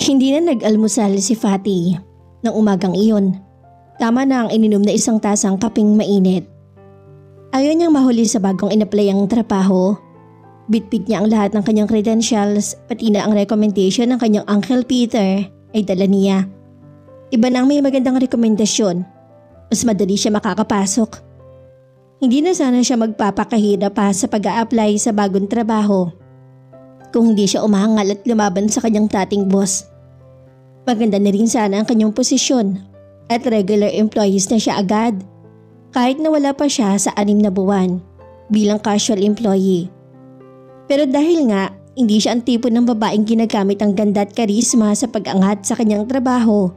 Hindi na nag-almusal si Fatty ng umagang iyon. Tama na ang ininom na isang tasang kaping mainit. Ayaw niyang mahuli sa bagong inaplayang trabaho. Bitbit niya ang lahat ng kanyang credentials, pati na ang recommendation ng kanyang Uncle Peter ay dala niya. Iba na ang may magandang rekomendasyon. Mas madali siya makakapasok. Hindi na sana siya magpapakahirap pa sa pag-a-apply sa bagong trabaho kung hindi siya umahangal at lumaban sa kanyang dating boss. Maganda na rin sana ang kanyang posisyon at regular employees na siya agad kahit na wala pa siya sa 6 na buwan bilang casual employee. Pero dahil nga hindi siya ang tipo ng babaeng ginagamit ang ganda at karisma sa pag-angat sa kanyang trabaho,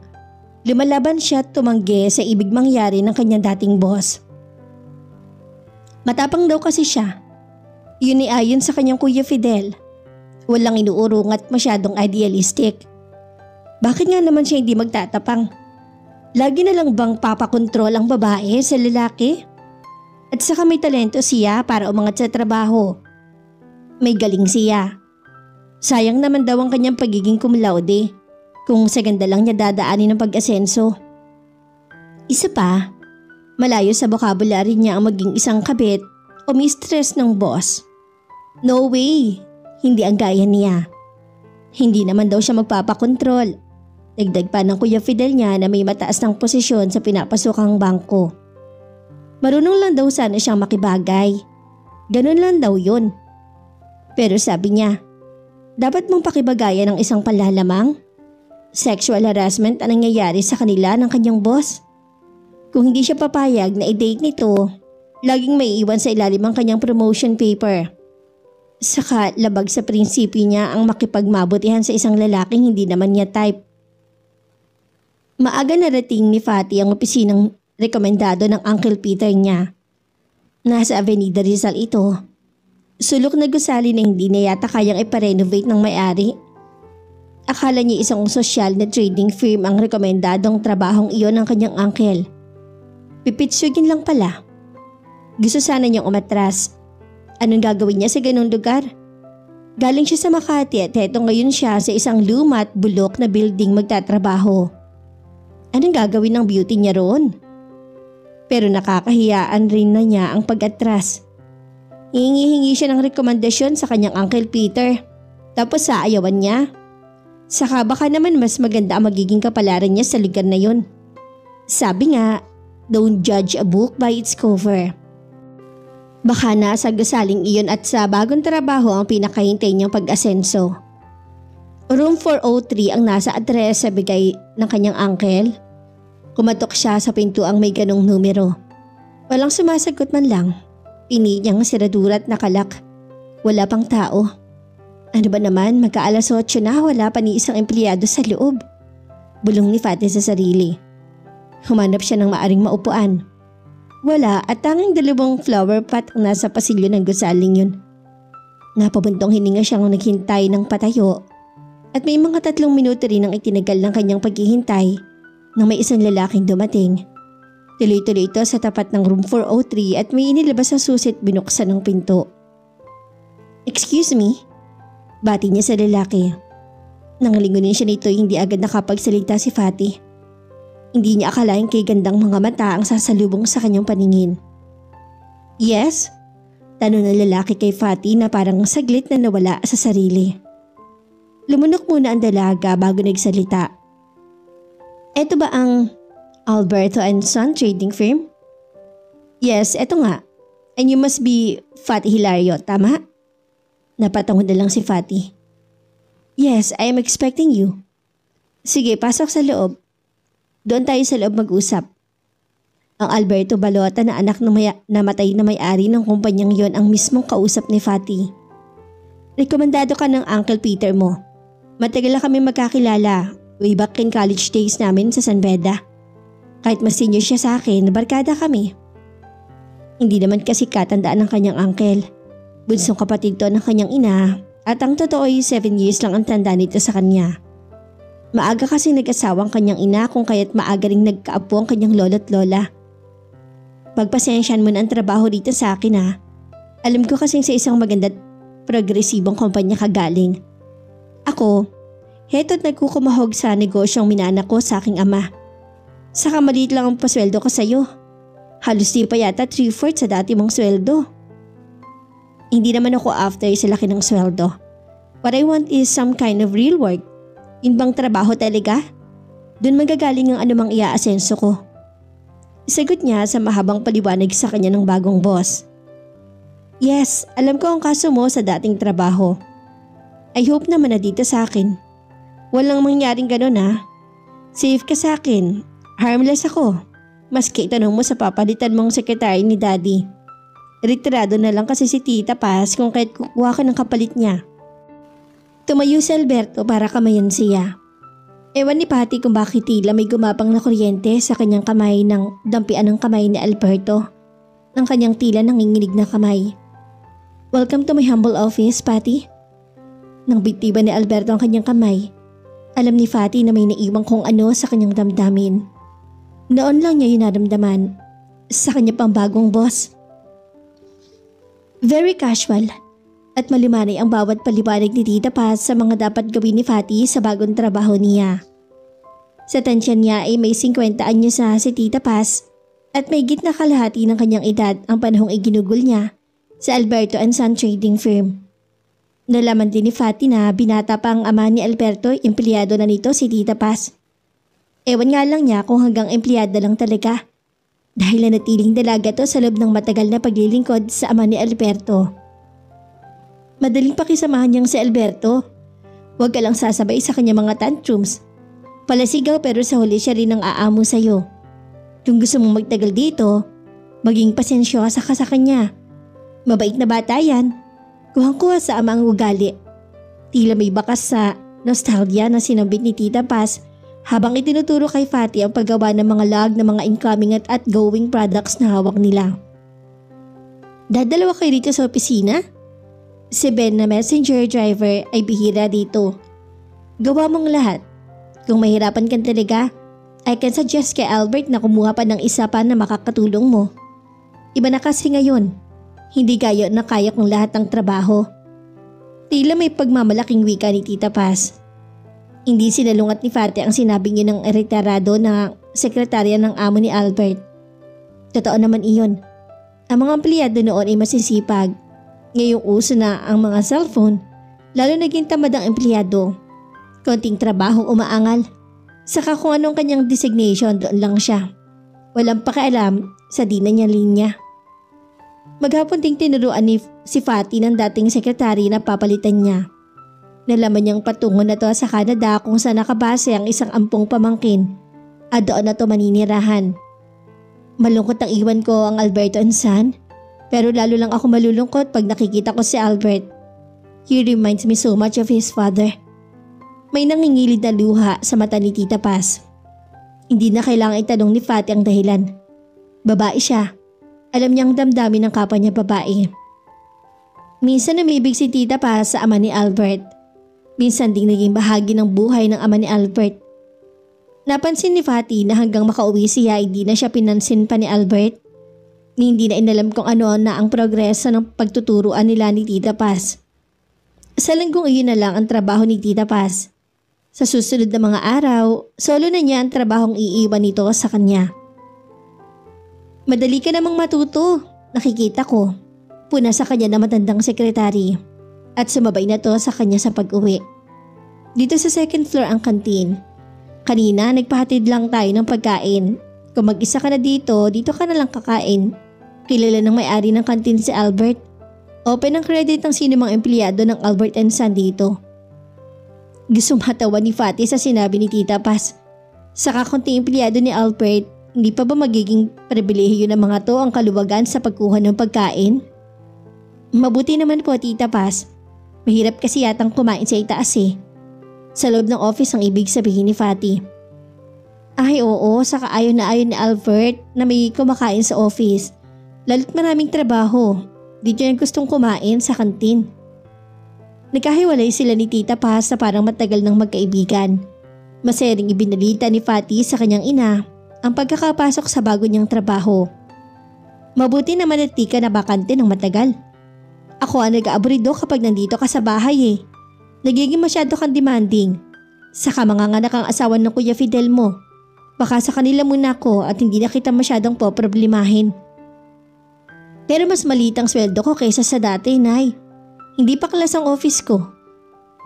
lumalaban siya at tumanggi sa ibig mangyari ng kanyang dating boss. Matapang daw kasi siya. Yun ay ayon sa kanyang Kuya Fidel. Walang inuurong at masyadong idealistic. Bakit nga naman siya hindi magtatapang? Lagi na lang bang papakontrol ang babae sa lalaki? At saka may talento siya para umangat sa trabaho. May galing siya. Sayang naman daw ang kanyang pagiging cum laude kung sa ganda lang niya dadaanin ng pag-asenso. Isa pa, malayo sa vocabulary niya ang maging isang kabit o mistress ng boss. No way, hindi ang gaya niya. Hindi naman daw siya magpapakontrol. Dagdag pa ng Kuya Fidel niya na may mataas ng posisyon sa pinapasukang bangko. Marunong lang daw sana siyang makibagay. Ganun lang daw yun. Pero sabi niya, dapat mong pakibagayan ng isang panlalamang? Sexual harassment ang nangyayari sa kanila ng kanyang boss. Kung hindi siya papayag na i-date nito, laging may iwan sa ilalim ang kanyang promotion paper. Saka labag sa prinsipyo niya ang makipagmabutihan sa isang lalaking hindi naman niya type. Maaga narating ni Fatty ang opisinang rekomendado ng Uncle Peter niya. Nasa Avenida Rizal ito. Sulok na gusali na hindi na yata kayang iparenovate ng may-ari. Akala niya isang sosyal na trading firm ang rekomendadong trabahong iyon ng kanyang uncle. Pipitsugin lang pala. Gusto sana niyang umatras. Anong gagawin niya sa ganung lugar? Galing siya sa Makati at eto ngayon siya sa isang luma at bulok na building magtatrabaho. Anong gagawin ng beauty niya roon? Pero nakakahiyaan rin na niya ang pag-atras. Hingi-hingi siya ng rekomendasyon sa kanyang Uncle Peter. Tapos saayawan niya. Saka baka naman mas maganda ang magiging kapalaran niya sa lugar na yun. Sabi nga, don't judge a book by its cover. Baka nasa gusaling iyon at sa bagong trabaho ang pinakahintay niyang pag-asenso. Room 403 ang nasa address sa bigay ng kanyang uncle. Kumatok siya sa pintuang may ganong numero. Walang sumasagot man lang. Pini niyang siradura at nakalak. Wala pang tao. Ano ba naman, magka-alas 8 na, wala pa ni isang empleyado sa loob. Bulong ni Fatty sa sarili. Humanap siya ng maaring maupuan. Wala at tanging 2 flower pot ang nasa pasilyo ng gusaling yun. Napabuntong hininga siyang naghintay ng patayo at may mga 3 minuto rin ang itinagal ng kanyang paghihintay nang may isang lalaking dumating. Tuloy-tuloy ito sa tapat ng room 403 at may inilabas sa susit binuksan ng pinto. Excuse me? Bati niya sa lalaki. Nang lingunin siya nito hindi agad nakapagsalita si Fatty. Hindi niya akalain kay gandang mga mata ang sasalubong sa kanyang paningin. Yes? Tanong ng lalaki kay Fatty na parang saglit na nawala sa sarili. Lumunok muna ang dalaga bago nagsalita. Eto ba ang Alberto and Son Trading Firm? Yes, eto nga. And you must be Fatty Hilario, tama? Napatangon na lang si Fatty. Yes, I am expecting you. Sige, pasok sa loob. Doon tayo sa loob mag-usap. Ang Alberto Balota na anak ng namatay na may-ari ng kumpanyang yon ang mismong kausap ni Fatty. Rekomendado ka ng Uncle Peter mo. Matagal na kami magkakilala, way back in college days namin sa San Beda. Kahit mas senior siya sa akin, barkada kami. Hindi naman kasi katandaan ng kanyang uncle. Bunsong kapatid to ng kanyang ina at ang totoo ay 7 years lang ang tanda nito sa kanya. Maaga kasi nag-asawa ang kanyang ina kung kaya't maaga ring nagkaapo ang kanyang lolo't lola. Pagpasensyahan mo na ang trabaho dito sa akin ha. Alam ko kasing sa isang maganda progresibong kumpanya kagaling. Ako, Heto't nagkukumahog sa negosyong minana ko sa aking ama. Saka maliit lang ang pasweldo ko sa'yo. Halos di pa yata 3/4 sa dati mong sweldo. Hindi naman ako after sa laki ng sweldo. What I want is some kind of real work. Yun bang trabaho talaga? Doon magagaling ang anumang iaasenso ko. Sagot niya sa mahabang paliwanag sa kanya ng bagong boss. Yes, alam ko ang kaso mo sa dating trabaho. I hope naman na dito sa akin. Walang mangyaring ganun ha. Safe ka sa akin. Harmless ako. Maski itanong mo sa papalitan mong sekretary ni Daddy. Retirado na lang kasi si Tita Paz kung kahit kukuha ka ng kapalit niya. Tumayo si Alberto para kamayan siya. Ewan ni Patty kung bakit tila may gumapang na kuryente sa kanyang kamay nang dampian ng kamay ni Alberto ng kanyang tila nanginginig na kamay. Welcome to my humble office, Patty. Nang bitiba ni Alberto ang kanyang kamay, alam ni Fatty na may naiwang kung ano sa kanyang damdamin. Noon lang niya yun naramdaman sa kanya pang bagong boss. Very casual at malimanay ang bawat paliwanag ni Tita Paz sa mga dapat gawin ni Fatty sa bagong trabaho niya. Sa tansya niya ay may 50 anyos na si Tita Paz at may gitna kalahati ng kanyang edad ang panahong iginugol niya sa Alberto & Son Trading Firm. Nalaman din ni Fatty na binata pa ang ama ni Alberto, empleyado na nito si Tita Paz. Ewan nga lang niya kung hanggang empleyado lang talaga. Dahil nanatiling dalaga to sa loob ng matagal na paglilingkod sa ama ni Alberto. Madaling pakisamahan niyang si Alberto. Huwag ka lang sasabay sa kanya mga tantrums. Palasigaw pero sa huli siya rin ang aamo sa'yo. Kung gusto mong magtagal dito, maging pasensyosa ka sa kanya. Mabait na bata yan. Kuhang-kuha sa ama ang ugali. Tila may bakas sa nostalgia na sinambit ni Tita Paz habang itinuturo kay Fatty ang paggawa ng mga log ng mga incoming at outgoing products na hawak nila. Dadalawa kayo dito sa opisina? Si Ben na messenger driver ay bihira dito. Gawa mong lahat. Kung mahirapan ka talaga, I can suggest kay Albert na kumuha pa ng isa pa na makakatulong mo. Iba na kasi ngayon. Hindi gayo na kaya kong lahat ng trabaho. Tila may pagmamalaking wika ni Tita Paz. Hindi sinalungat ni Fatty ang sinabi niya ng retirado na sekretarya ng amo ni Albert. Totoo naman iyon. Ang mga empleyado noon ay masisipag. Ngayong uso na ang mga cellphone, lalo naging tamad ang empleyado. Konting trabaho umaangal. Saka kung anong kanyang designation, doon lang siya. Walang pakialam sa di na niya linya. Maghapon ding tinuruan ni si Fatty ng dating sekretary na papalitan niya. Nalaman niyang patungo na to sa Canada kung saan nakabase ang isang ampong pamangkin at doon na to maninirahan. Malungkot ang iwan ko ang Alberto & Son, pero lalo lang ako malulungkot pag nakikita ko si Albert. He reminds me so much of his father. May nangingilid na luha sa mata ni Tita Paz. Hindi na kailangan itanong ni Fatty ang dahilan. Babae siya. Alam niyang damdamin ng kapwa niya babae. Minsan umibig si Tita Paz sa ama ni Albert. Minsan ding naging bahagi ng buhay ng ama ni Albert. Napansin ni Fatty na hanggang makauwi siya hindi na siya pinansin pa ni Albert. Hindi na inalam kung ano na ang progreso ng pagtuturuan nila ni Tita Paz. Sa linggong iyon na lang ang trabaho ni Tita Paz. Sa susunod na mga araw, solo na niya ang trabahong iiwan nito sa kanya. Madali ka namang matuto, nakikita ko. Puna sa kanya na matandang sekretary at sumabay na to sa kanya sa pag-uwi. Dito sa second floor ang kantin. Kanina nagpahatid lang tayo ng pagkain. Kung mag-isa ka na dito, dito ka na lang kakain. Kilala ng may-ari ng kantin si Albert. Open ang credit ng sino mang empleyado ng Albert & Son dito. Gusto matawa ni Fatty sa sinabi ni Tita Paz. Sa kakunting empleyado ni Albert, hindi pa ba magiging pribilehiyo ng mga to ang kaluwagan sa pagkuha ng pagkain? Mabuti naman po, Tita Paz. Mahirap kasi yatang kumain sa itaas eh. Sa loob ng office ang ibig sabihin ni Fatty. Ay oo, saka ayon na ayon ni Albert na may kumakain sa office. Lalo't maraming trabaho. Dito niya gustong kumain sa kantin. Nagkahiwalay sila ni Tita Paz na parang matagal ng magkaibigan. Masayang ibinalita ni Fatty sa kanyang ina ang pagkakapasok sa bago niyang trabaho. Mabuti naman at di ka nabakante ng matagal. Ako ang nag-aabrido kapag nandito ka sa bahay eh. Nagiging masyado kang demanding. Saka manganganak ang asawa ng Kuya Fidel mo. Baka sa kanila muna ako at hindi na kita masyadong poproblemahin. Pero mas maliit ang sweldo ko kaysa sa dati, Nay. Hindi pa class ang office ko.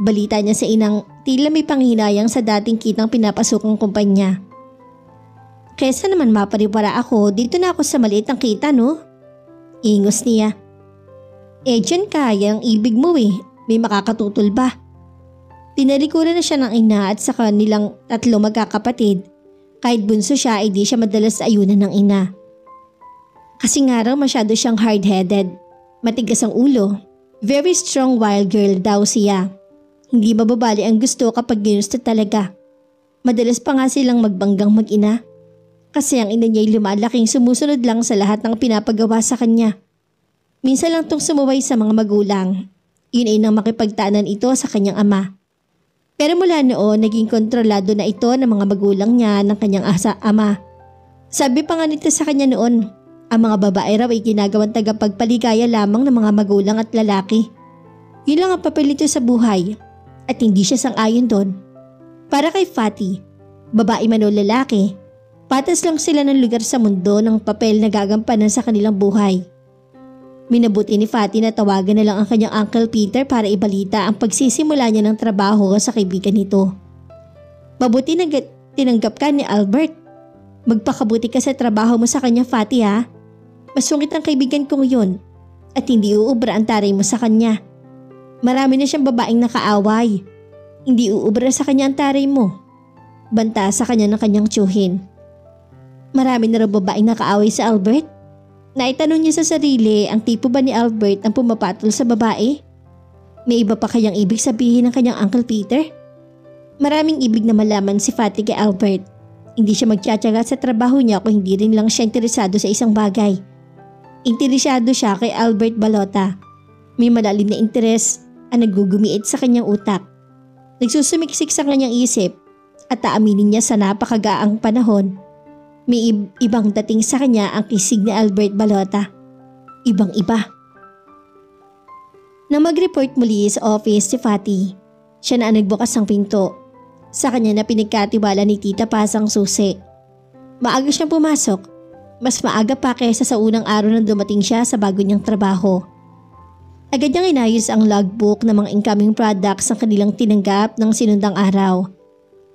Balita niya sa inang tila may panghinayang sa dating kitang pinapasukang kumpanya. Kesa naman mapariwara ako, dito na ako sa maliit ang kita, no? Ingos niya. Dyan kaya ang ibig mo eh. May makakatutol ba? Tinalikuran na siya ng ina at sa kanilang 3 magkakapatid. Kahit bunso siya ay di siya madalas ayunan ng ina. Kasi nga raw masyado siyang hard-headed. Matigas ang ulo. Very strong wild girl daw siya. Hindi mababali ang gusto kapag ginusto talaga. Madalas pa nga silang magbanggang mag-ina. Kasi ang ina niya ay lumalaking sumusunod lang sa lahat ng pinapagawa sa kanya. Minsan lang tong sumuway sa mga magulang. Yun ay nang makipagtaanan ito sa kanyang ama. Pero mula noon, naging kontrolado na ito ng mga magulang niya ng kanyang ama. Sabi pa nga nito sa kanya noon, ang mga babae raw ay ginagawang tagapagpaligaya lamang ng mga magulang at lalaki. Yun lang ang papel nito sa buhay at hindi siya sang-ayon doon. Para kay Fatty, babae man o lalaki, patas lang sila ng lugar sa mundo ng papel na gagampanan sa kanilang buhay. Minabuti ni Fatty na tawagan na lang ang kanyang Uncle Peter para ibalita ang pagsisimula niya ng trabaho sa kaibigan nito. Mabuti na tinanggap ka ni Albert. Magpakabuti ka sa trabaho mo sa kanya, Fatty, ha? Masungit ang kaibigan kong yun at hindi uubra ang taray mo sa kanya. Marami na siyang babaeng nakaaway. Hindi uubra sa kanya ang taray mo. Banta sa kanya ng kanyang tiyuhin. Marami na raw babaeng nakaaway sa Albert. Naitanong niya sa sarili ang tipo ba ni Albert ang pumapatol sa babae? May iba pa kayang ibig sabihin ng kanyang Uncle Peter? Maraming ibig na malaman si Fatty kay Albert. Hindi siya magtsatsaga sa trabaho niya kung hindi rin lang siya interesado sa isang bagay. Interesado siya kay Albert Balota. May malalim na interes ang nagugumiit sa kanyang utak. Nagsusumiksik sa kanyang isip at aaminin niya sa napakagaang panahon. May ibang dating sa kanya ang kisig ni Albert Balota. Ibang-iba. Nang mag-report muli sa office si Fatty, siya na ang nagbukas ng pinto. Sa kanya na pinagkatiwala ni Tita Paz ang susi. Maaga siyang pumasok. Mas maaga pa kaysa sa unang araw na dumating siya sa bago niyang trabaho. Agad niyang inayos ang logbook ng mga incoming products ng kanilang tinanggap ng sinundang araw.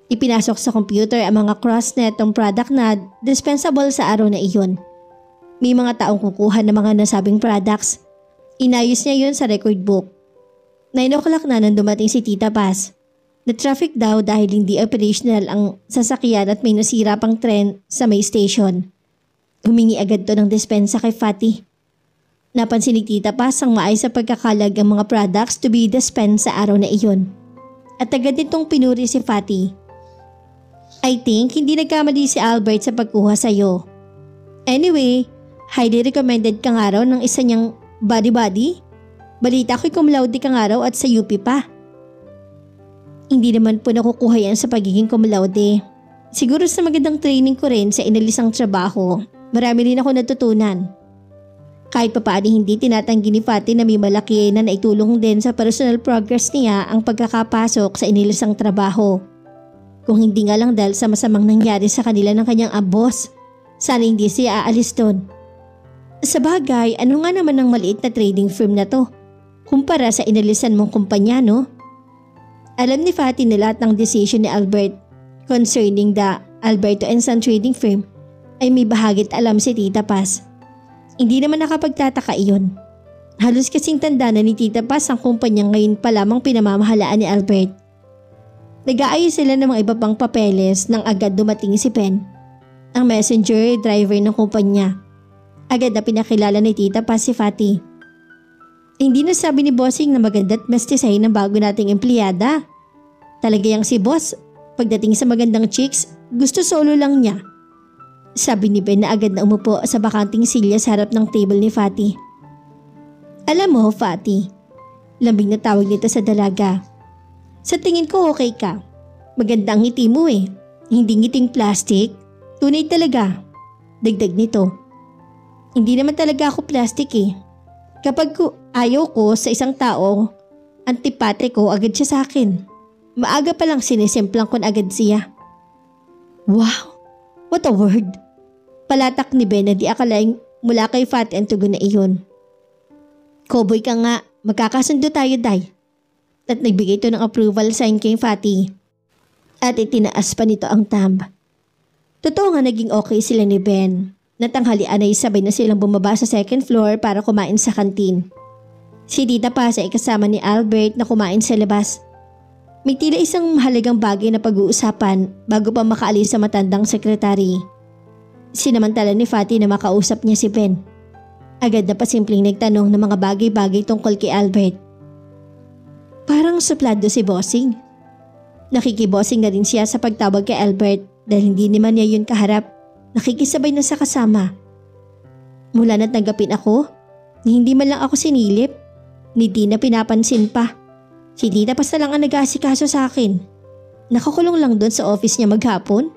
Ipinasok sa computer ang mga cross-net ng product na dispensable sa araw na iyon. May mga taong kukuha ng mga nasabing products. Inayos niya yun sa record book. 9 o'clock na nang dumating si Tita Paz. Na-traffic daw dahil hindi operational ang sasakyan at may nasira pang tren sa may station. Humingi agad to ng dispensa kay Fatty. Napansin ni Tita Paz ang maayos sa pagkakalag ang mga products to be dispensed sa araw na iyon. At agad nitong pinuri si Fatty. I think hindi nagkamali si Albert sa pagkuha sa'yo. Anyway, highly recommended ka nga raw ng isa niyang body-body. Balita ko'y cum laude ka nga raw at sa UP pa. Hindi naman po nakukuha yan sa pagiging cum laude. Siguro sa magandang training ko rin sa inalisang trabaho, marami rin ako natutunan. Kahit papaano hindi tinatanggi ni Fatty na may malaki na naitulong din sa personal progress niya ang pagkakapasok sa inilisang trabaho. Kung hindi nga lang dahil sa masamang nangyari sa kanila ng kanyang boss, sana hindi siya aalis doon. Sa bagay, ano nga naman ang maliit na trading firm na to? Kumpara sa inalisan mong kumpanya, no? Alam ni Fatty na lahat ng decision ni Albert concerning the Alberto & Son Trading Firm ay may bahagit alam si Tita Paz. Hindi naman nakapagtataka iyon. Halos kasing tanda na ni Tita Paz ang kumpanya ngayon pa lamang pinamamahalaan ni Albert. Nag-aayos sila ng mga iba pang papeles nang agad dumating si Ben, ang messenger driver ng kumpanya. Agad na pinakilala ni Tita Paz si Fatty. Hindi na sabi ni Bossing na maganda at mestisay ng bago nating empleyada. Talaga yang si Boss, pagdating sa magandang chicks, gusto solo lang niya. Sabi ni Ben na agad na umupo sa bakanting silya sa harap ng table ni Fatty. Alam mo, Fatty, lambing na tawag nito sa dalaga. Sa tingin ko okay ka. Maganda ang ngiti mo eh. Hindi ngiting plastic. Tunay talaga. Dagdag nito. Hindi naman talaga ako plastic eh. Kapag ayaw ko sa isang tao, antipate ko agad siya sa akin. Maaga pa lang sinisimplang ko na agad siya. Wow! What a word! Palatak ni Ben na di akalaing mula kay Fatty ang tugon na iyon. Cowboy ka nga, magkakasundo tayo, Day. At nagbigay ito ng approval sign kay Fatty. At itinaas pa nito ang thumb. Totoo nga naging okay sila ni Ben. Natanghalian ay sabay na silang bumaba sa second floor para kumain sa kantin. Si Tita Paz ay kasama ni Albert na kumain sa labas. May tila isang mahalagang bagay na pag-uusapan bago pa makaalis sa matandang sekretary. Sinamantala ni Fatty na makausap niya si Ben. Agad na pasimpleng nagtanong ng mga bagay-bagay tungkol kay Albert. Parang suplado si Bossing. Nakikibosing na rin siya sa pagtawag kay Albert dahil hindi naman niya yun kaharap. Nakikisabay na sa kasama. Mula na't tanggapin ako, hindi man lang ako sinilip. Hindi na pinapansin pa. Si Tita Paz na lang ang nag-aasikaso sa akin. Nakakulong lang doon sa office niya maghapon.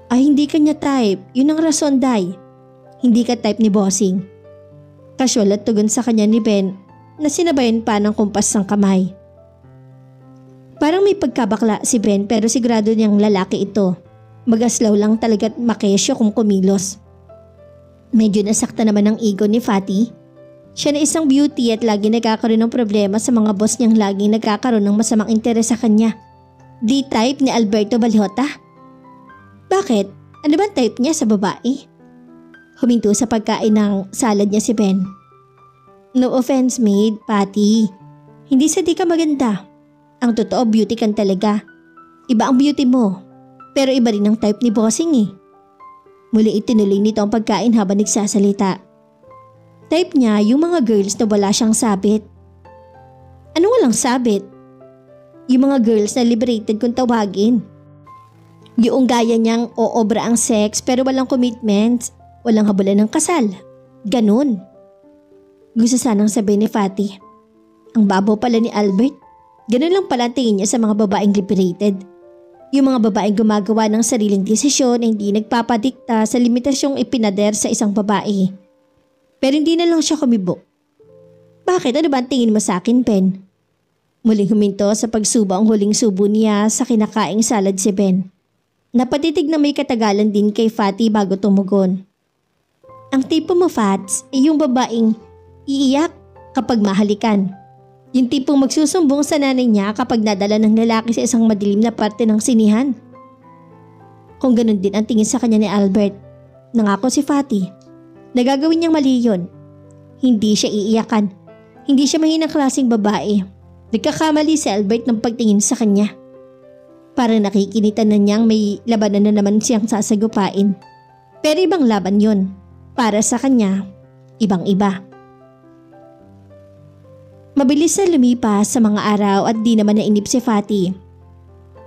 Ay hindi kanya type, yun ang rason, Day. Hindi ka type ni Bossing. Casual at tugon sa kanya ni Ben na sinabayan pa ng kumpas ng kamay. Parang may pagkabakla si Ben pero sigurado niyang lalaki ito. Magaslaw lang talaga at makesyo kung kumilos. Medyo nasakta naman ang ego ni Fatty. Siya na isang beauty at lagi nagkakaroon ng problema sa mga boss niyang laging nagkakaroon ng masamang interes sa kanya. Di type ni Alberto Baljota? Bakit? Ano ba type niya sa babae? Huminto sa pagkain ng salad niya si Ben. No offense, maid, Patty. Hindi sa di ka maganda. Ang totoo beauty kan talaga. Iba ang beauty mo. Pero iba rin ang type ni Bossing eh. Muli itinuloy nito ang pagkain habang nagsasalita. Type niya yung mga girls na wala siyang sabit. Ano walang sabit? Yung mga girls na liberated kung tawagin. Yung gaya niyang oobra ang sex pero walang commitment, walang habulan ng kasal. Ganun. Gusto sanang sabihin ni Fatty. Ang babaw pala ni Albert. Ganun lang pala tingin niya sa mga babaeng liberated. Yung mga babaeng gumagawa ng sariling desisyon na hindi nagpapadikta sa limitasyong ipinader sa isang babae. Pero hindi na lang siya kumibok. Bakit? Ano ba ang tingin mo sa akin, Ben? Muling huminto sa pagsubo ang huling subo niya sa kinakaing salad si Ben. Napatitig na may katagalan din kay Fatty bago tumugon. Ang tipo mo, Fats, ay yung babaeng iiyak kapag mahalikan. Yung tipong magsusumbong sa nanay niya kapag nadala ng lalaki sa isang madilim na parte ng sinihan. Kung ganun din ang tingin sa kanya ni Albert, nangako si Fatty. Nagagawin niyang mali yun. Hindi siya iiyakan. Hindi siya mahinang klaseng babae. Nagkakamali si Albert ng pagtingin sa kanya. Parang nakikinitan na niyang may labanan na naman siyang sasagupain. Pero ibang laban yun. Para sa kanya, ibang-iba. Mabilis na lumipas sa mga araw at di naman nainip si Fatty.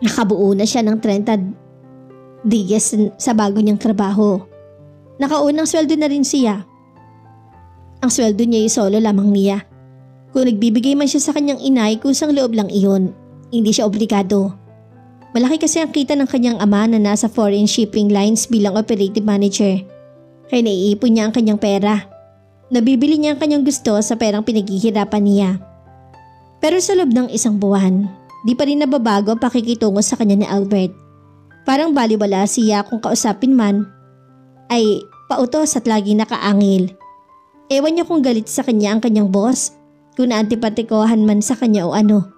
Nakabuo na siya ng 30 days sa bago niyang trabaho. Nakaunang sweldo na rin siya. Ang sweldo niya ay solo lamang niya. Kung nagbibigay man siya sa kanyang inay, kusang loob lang iyon. Hindi siya obligado. Malaki kasi ang kita ng kanyang ama na nasa foreign shipping lines bilang operative manager. Kaya naiipon niya ang kanyang pera. Nabibili niya ang kanyang gusto sa perang pinaghihirapan niya. Pero sa loob ng isang buwan, di pa rin nababago ang pakikitungo sa kanya ni Albert. Parang baliwala siya kung kausapin man, ay pautos at laging nakaangil. Ewan niya kung galit sa kanya ang kanyang boss, kung naantipatikohan man sa kanya o ano.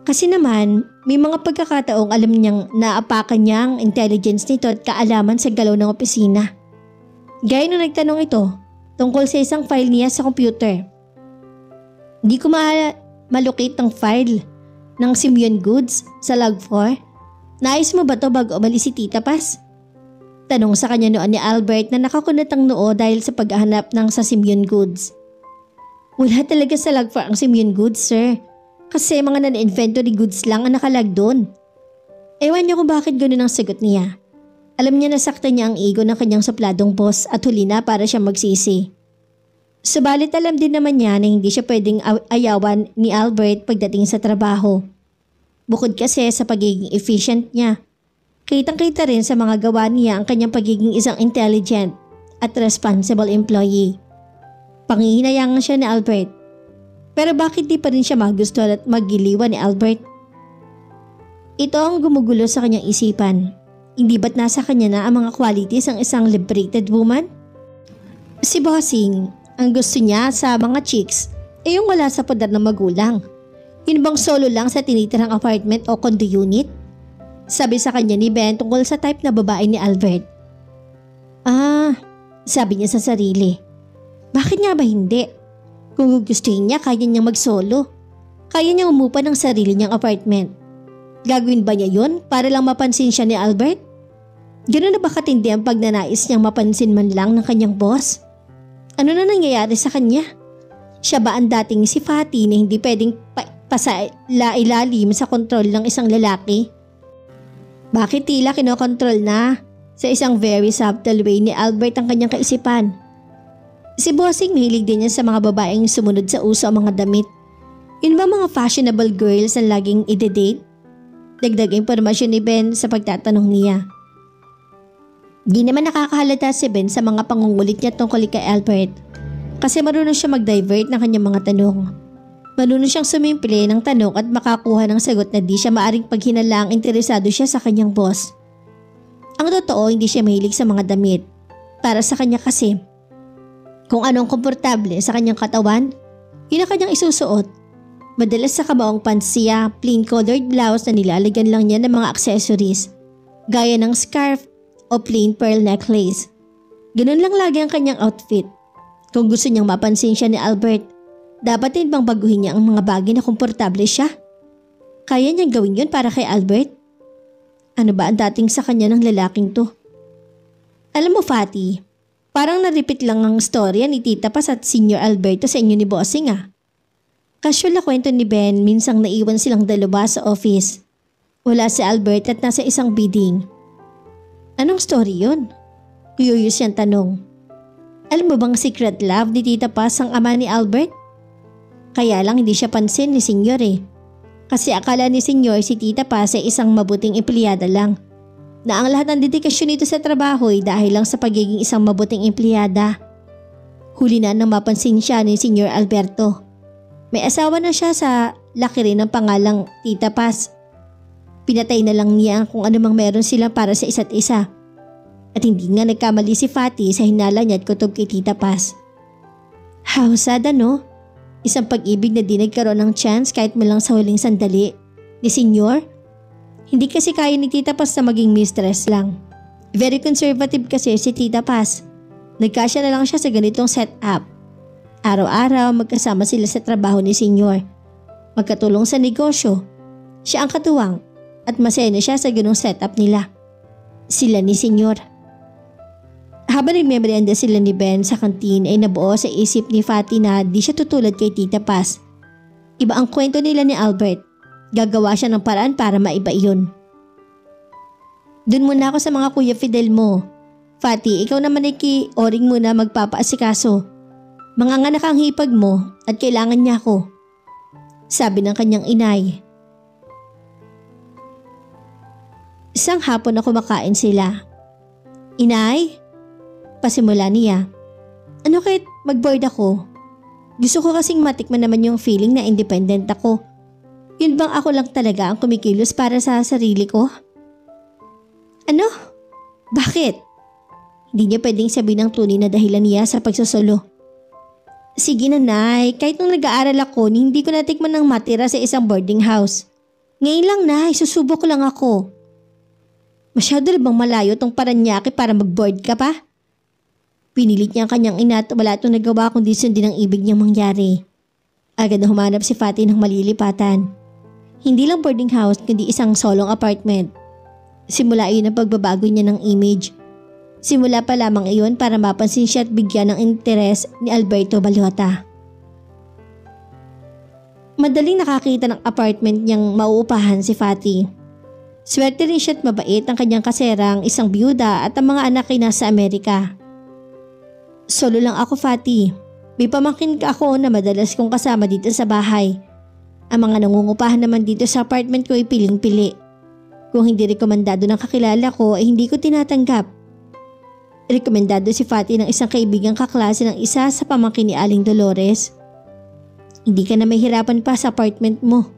Kasi naman, may mga pagkakataong alam niyang naapakan niya ang intelligence nito at kaalaman sa galaw ng opisina. Gaya nung nagtanong ito, tungkol sa isang file niya sa computer. Di ko malocate ang file ng Simeon Goods sa log 4. Naayos mo ba to bago umalis si Tita Paz? Tanong sa kanya noon ni Albert na nakakunat ang noo dahil sa paghahanap ng sa Simeon Goods. Wala talaga sa log 4 ang Simeon Goods, sir. Kasi mga non-inventory goods lang ang nakalag doon. Ewan niyo kung bakit ganoon ang sagot niya. Alam niya nasaktan niya ang ego ng kanyang supladong boss at huli na para siya magsisi. Subalit alam din naman niya na hindi siya pwedeng ayawan ni Albert pagdating sa trabaho. Bukod kasi sa pagiging efficient niya, kitang-kita rin sa mga gawa niya ang kanyang pagiging isang intelligent at responsible employee. Pangihinayangan siya ni Albert. Pero bakit di pa rin siya magustuhan at maggiliwan ni Albert? Ito ang gumugulo sa kanyang isipan. Hindi ba't nasa kanya na ang mga qualities ng isang liberated woman? Si Bossing, ang gusto niya sa mga chicks ay yung wala sa poder ng magulang. Yun bang solo lang sa tinitirang apartment o condo unit? Sabi sa kanya ni Ben tungkol sa type na babae ni Albert. Sabi niya sa sarili. Bakit nga ba hindi? Kung gugustuhin niya, kaya niyang mag-solo. Kaya niyang umupa ng sarili niyang apartment. Gagawin ba niya yun para lang mapansin siya ni Albert? Gano'n na ba katindi ang pagnanais niyang mapansin man lang ng kanyang boss? Ano na nangyayari sa kanya? Siya ba ang dating si Fatty na hindi pwedeng pasailalim sa kontrol ng isang lalaki? Bakit tila kinokontrol na sa isang very subtle way ni Albert ang kanyang kaisipan? Si Bossing mahilig din niya sa mga babaeng sumunod sa uso ang mga damit. Yun ba mga fashionable girls ang laging ide-date? Dagdag impormasyon ni Ben sa pagtatanong niya. Di naman nakakahalata si Ben sa mga pangungulit niya tungkol kay Albert kasi marunong siya mag-divert ng kanyang mga tanong. Marunong siyang sumimple ng tanong at makakuha ng sagot na di siya maaring paghinalaang interesado siya sa kanyang boss. Ang totoo, hindi siya mahilig sa mga damit. Para sa kanya kasi, kung anong komportable sa kanyang katawan, yun ang kanyang isusuot. Madalas sa kamaong pants siya, plain colored blouse na nilalagyan lang niya ng mga accessories, gaya ng scarf o plain pearl necklace. Ganun lang lagi ang kanyang outfit. Kung gusto niyang mapansin siya ni Albert, dapat din bang baguhin niya ang mga bagay na komportable siya? Kaya niyang gawin yun para kay Albert? Ano ba ang dating sa kanya ng lalaking to? Alam mo, Fatty, parang na-repeat lang ang storya ni Tita Paz at Senior Alberto sa inyo ni Bossing Casual na kwento ni Ben, minsang naiwan silang dalawa sa office. Wala si Albert at nasa isang bidding. Anong story yun? Curious siyang tanong. Alam mo bang secret love ni Tita Paz ang ama ni Albert? Kaya lang hindi siya pansin ni Senyor Kasi akala ni Senyor si Tita Paz ay isang mabuting empleyada lang. Na ang lahat ng dedikasyon nito sa trabaho ay dahil lang sa pagiging isang mabuting empleyada. Huli na nang mapansin siya ni Senyor Alberto. May asawa na siya sa laki rin ng pangalang Tita Paz. Pinatay na lang niya kung anumang meron sila para sa isa't isa. At hindi nga nagkamali si Fatty sa hinala niya at kutob kay Tita Paz. How sad Isang pag-ibig na di nagkaroon ng chance kahit man lang sa huling sandali. Ni Senyor? Hindi kasi kaya ni Tita Paz na maging mistress lang. Very conservative kasi si Tita Paz. Nagkasya na lang siya sa ganitong setup. Araw-araw magkasama sila sa trabaho ni Senyor. Magkatulong sa negosyo. Siya ang katuwang at masaya na siya sa ganung setup nila. Sila ni Senyor. Habang nagmemorianda sila ni Ben sa kantin ay nabuo sa isip ni Fatty na di siya tutulad kay Tita Paz. Iba ang kwento nila ni Albert. Gagawa siya ng paraan para maiba iyon. Dun muna ako sa mga Kuya Fidel mo. Fatty, ikaw naman ay ki-oring muna magpapaasikaso. Manganganak ang hipag mo at kailangan niya ako. Sabi ng kanyang inay. Isang hapon na kumakain sila. Inay? Pasimula niya. Ano kahit mag-board ako? Gusto ko kasing matikman naman yung feeling na independent ako. Yun bang ako lang talaga ang kumikilos para sa sarili ko? Ano? Bakit? Hindi niya pwedeng sabihin ang tunay na dahilan niya sa pagsasolo. Sige na, Nay, kahit nung nag-aaral ako, hindi ko natikman ng matira sa isang boarding house. Ngayon lang, Nay, susubok ko lang ako. Masyado na bang malayo tong Paranaque para mag-board ka pa? Pinilit niya ang kanyang ina at wala itong nagawa kundi sundin ang ibig niyang mangyari. Agad na humanap si Fatty ng malilipatan. Hindi lang boarding house kundi isang solong apartment. Simula iyon ang pagbabago niya ng image. Simula pa lamang iyon para mapansin siya at bigyan ng interes ni Alberto Balota. Madaling nakakita ng apartment niyang mauupahan si Fatty. Swerte rin siya at mabait ang kanyang kaserang isang byuda at ang mga anak ay nasa Amerika. Solo lang ako, Fatty. May pamangkin ka ako na madalas kong kasama dito sa bahay. Ang mga nangungupahan naman dito sa apartment ko ay piling-pili. Kung hindi rekomendado ng kakilala ko ay hindi ko tinatanggap. Rekomendado si Fatty ng isang kaibigang kaklase ng isa sa pamangkin ni Aling Dolores. Hindi ka na mahirapan pa sa apartment mo.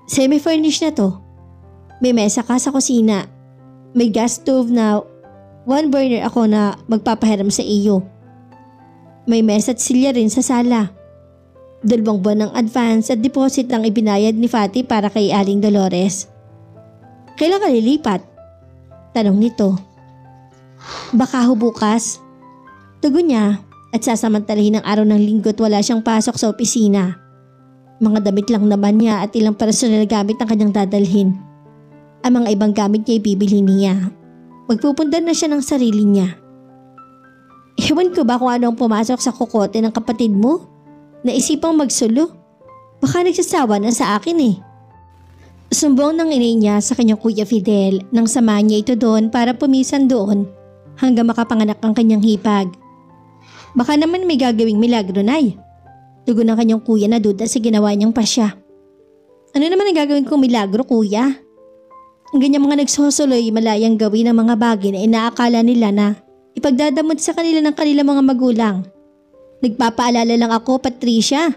Semi-furnished na to. May mesa ka sa kusina. May gas stove na one burner ako na magpapahiram sa iyo. May mesa at silya rin sa sala. 2 buwan ng advance at deposit ang ibinayad ni Fatty para kay Aling Dolores. Kailan ka lilipat? Tanong nito. Baka ho bukas. Tugon niya at sasamantalahin ng araw ng linggo at wala siyang pasok sa opisina. Mga damit lang naman niya at ilang personal gamit ang kanyang dadalhin. Ang mga ibang gamit niya ibibili niya. Magpupunta na siya ng sarili niya. Ewan ko ba kung ano ang pumasok sa kokote ng kapatid mo? Naisipang magsulo. Baka nagsasawa na sa akin eh. Sumbong ng inay niya sa kanyang Kuya Fidel nang samahan niya ito doon para pumisan doon hanggang makapanganak ang kanyang hipag. Baka naman may gagawing milagro, Nay. Tugon ng kanyang kuya na duda sa ginawa niyang pasya. Ano naman ang gagawin kong milagro, kuya? Ang ganyang mga nagsusuloy malayang gawin ng mga bagay na inaakala nila na ipagdadamot sa kanila ng kanilang mga magulang. Nagpapaalala lang ako, Patricia.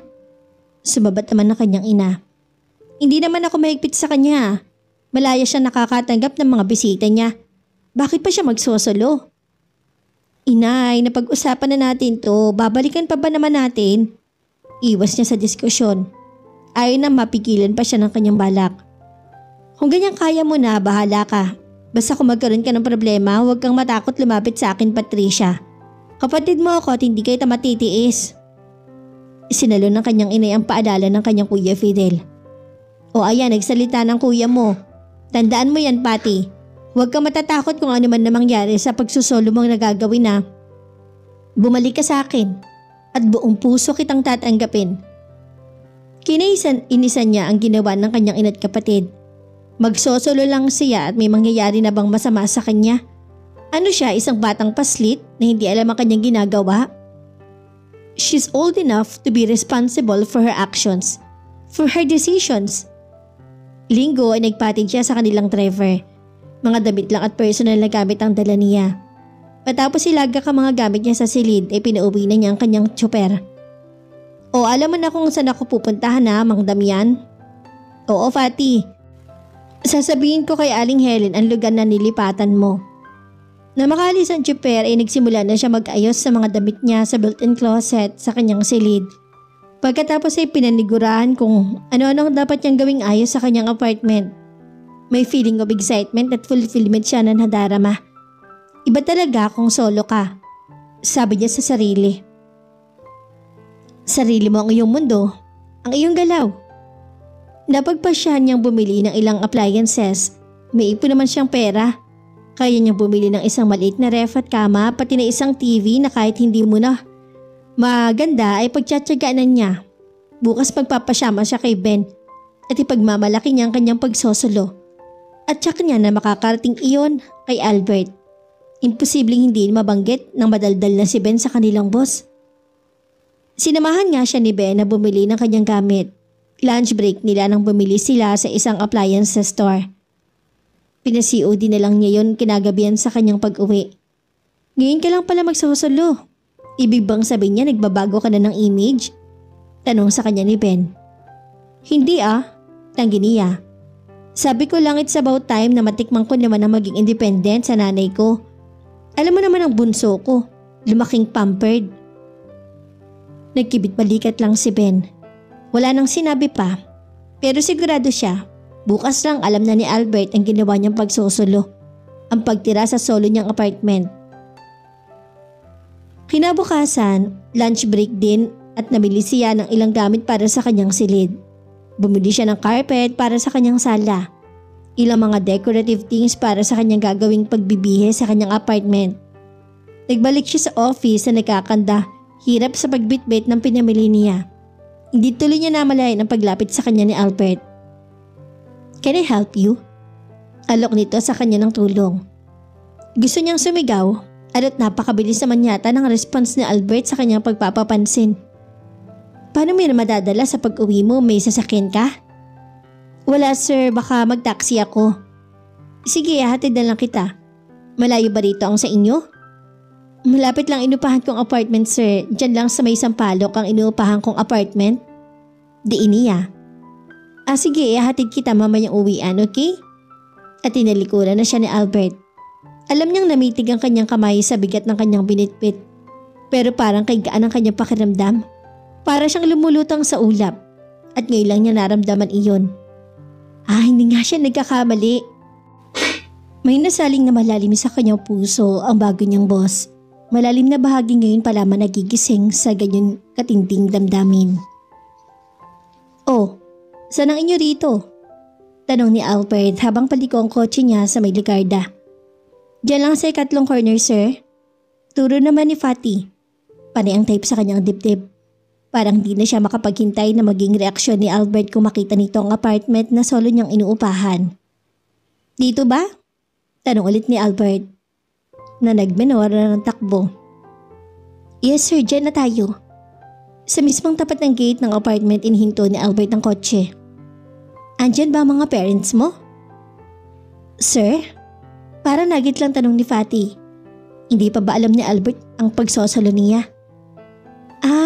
Sumabat naman ng kanyang ina. Hindi naman ako mahigpit sa kanya. Malaya siya nakakatanggap ng mga bisita niya. Bakit pa siya magsusulo? Inay, napag-usapan na natin to. Babalikan pa ba naman natin? Iwas niya sa diskusyon. Ayaw na mapigilan pa siya ng kanyang balak. Kung ganyan kaya mo na, bahala ka. Basta kung magkaroon ka ng problema, huwag kang matakot lumapit sa akin, Patricia. Kapatid mo ako at hindi kayo matitiis. Sinalo ng kanyang inay ang paalala ng kanyang Kuya Fidel. O ayan, nagsalita ng kuya mo. Tandaan mo yan, Patty. Huwag kang matatakot kung ano man na mangyari sa pagsusolo mong nagagawin na. Bumalik ka sa akin at buong puso kitang tatanggapin. Inisan niya ang ginawa ng kanyang ina't kapatid. Magsosolo lang siya at may mangyayari na bang masama sa kanya? Ano siya, isang batang paslit na hindi alam ang kanyang ginagawa? She's old enough to be responsible for her actions, for her decisions. Linggo ay nagpatid siya sa kanilang driver. Mga damit lang at personal na gamit ang dala niya. Matapos ilagak ang mga gamit niya sa silid ay pinauwi na niya ang kanyang tsoper. O alam mo na kung saan ako pupuntahan na, Mang Damian? Oo, Fatty. Sasabihin ko kay Aling Helen ang lugar na nilipatan mo. Na makalis ang tsoper ay nagsimula na siya mag-ayos sa mga damit niya sa built-in closet sa kanyang silid. Pagkatapos ay pinanigurahan kung ano-ano dapat niyang gawing ayos sa kanyang apartment. May feeling of excitement at fulfillment siya na nadarama. Iba talaga kung solo ka, sabi niya sa sarili. Sarili mo ang iyong mundo, ang iyong galaw. Napagpasyahan niyang bumili ng ilang appliances. May ipon naman siyang pera. Kaya niyang bumili ng isang maliit na ref at kama pati na isang TV na kahit hindi mo na maganda ay pagtsatsaganan niya. Bukas magpapasyama siya kay Ben at ipagmamalaki niya ang kanyang pagsosolo. At tsak niya na makakarating iyon kay Albert. Imposibleng hindi mabanggit ng madaldal na si Ben sa kanilang boss. Sinamahan nga siya ni Ben na bumili ng kanyang gamit. Lunch break nila nang bumili sila sa isang appliance store. Pinasi-COD na lang niya yun kinagabihan sa kanyang pag-uwi. Ngayon ka lang pala magsusulo. Ibig bang sabihin niya nagbabago ka na ng image? Tanong sa kanya ni Ben. Hindi tanggi niya. Sabi ko lang it's about time na matikman ko naman ang maging independent sa nanay ko. Alam mo naman ang bunso ko, lumaking pampered. Nagkibit balikat lang si Ben. Wala nang sinabi pa, pero sigurado siya. Bukas lang alam na ni Albert ang ginawa niyang pagsusulo, ang pagtira sa solo niyang apartment. Kinabukasan, lunch break din at namili siya ng ilang gamit para sa kanyang silid. Bumili siya ng carpet para sa kanyang sala, ilang mga decorative things para sa kanyang gagawing pagbibihe sa kanyang apartment. Nagbalik siya sa office na nagkakanda, hirap sa pagbitbit ng pinamili niya. Hindi tuloy niya namalayan ang paglapit sa kanya ni Albert. Can I help you? Alok nito sa kanya ng tulong. Gusto niyang sumigaw at napakabilis naman yata ng response ni Albert sa kanyang pagpapapansin. Paano mo madadala sa pag-uwi mo? May sasakyan ka? Wala sir, baka mag-taxi ako. Sige, hatid na lang kita. Malayo ba rito ang sa inyo? Malapit lang inupahan kong apartment sir. Diyan lang sa may Sampaloc ang inuupahan kong apartment. Di iniya. Sige, hatid kita mamayang uwian, okay? at tinalikuran na siya ni Albert. Alam niyang namitig ang kanyang kamay sa bigat ng kanyang binitbit. Pero parang kay gaan ang kanyang pakiramdam. Para siyang lumulutang sa ulap at ngayon lang niya naramdaman iyon. Hindi nga siya nagkakamali. May nasaling na malalim sa kanyang puso ang bago niyang boss. Malalim na bahagi ngayon pa lamang nagigising sa ganyan katinding damdamin. Oh, saan ang inyo rito? Tanong ni Albert habang paliko ang kotse niya sa may likarda. Diyan lang sa ikatlong corner, sir. Turo naman ni Fatty. Panay ang type sa kanyang dibdib. Parang di na siya makapaghintay na maging reaksyon ni Albert kung makita nito ang apartment na solo niyang inuupahan. Dito ba? Tanong ulit ni Albert na nagmenor ng takbo. Yes sir, dyan na tayo. Sa mismong tapat ng gate ng apartment inhinto ni Albert ang kotse. Andyan ba mga parents mo? Sir? Para nagit lang tanong ni Fatty. Hindi pa ba alam ni Albert ang pagsosolo niya?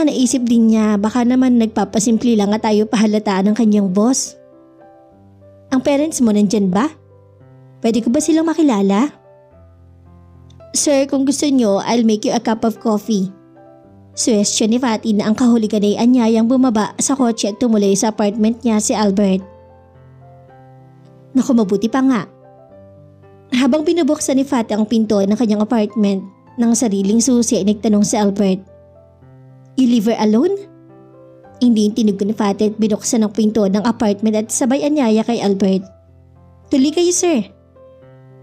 Naisip din niya baka naman nagpapasimpli lang at tayo pahalataan ng kanyang boss. Ang parents mo nandyan ba? Pwede ko ba silang makilala? Sir, kung gusto nyo, I'll make you a cup of coffee. Suwestyon ni Fatty na ang kahulugan ay anyayang bumaba sa kotse at tumuloy sa apartment niya si Albert. Naku, mabuti pa nga. Habang binubuksan ni Fatty ang pinto ng kanyang apartment ng sariling susi ay nagtanong si Albert. You leave her alone? Hindi yung tinugon ni Fatty at binuksan ang pinto ng apartment at sabay anyaya kay Albert. Tuloy kayo sir.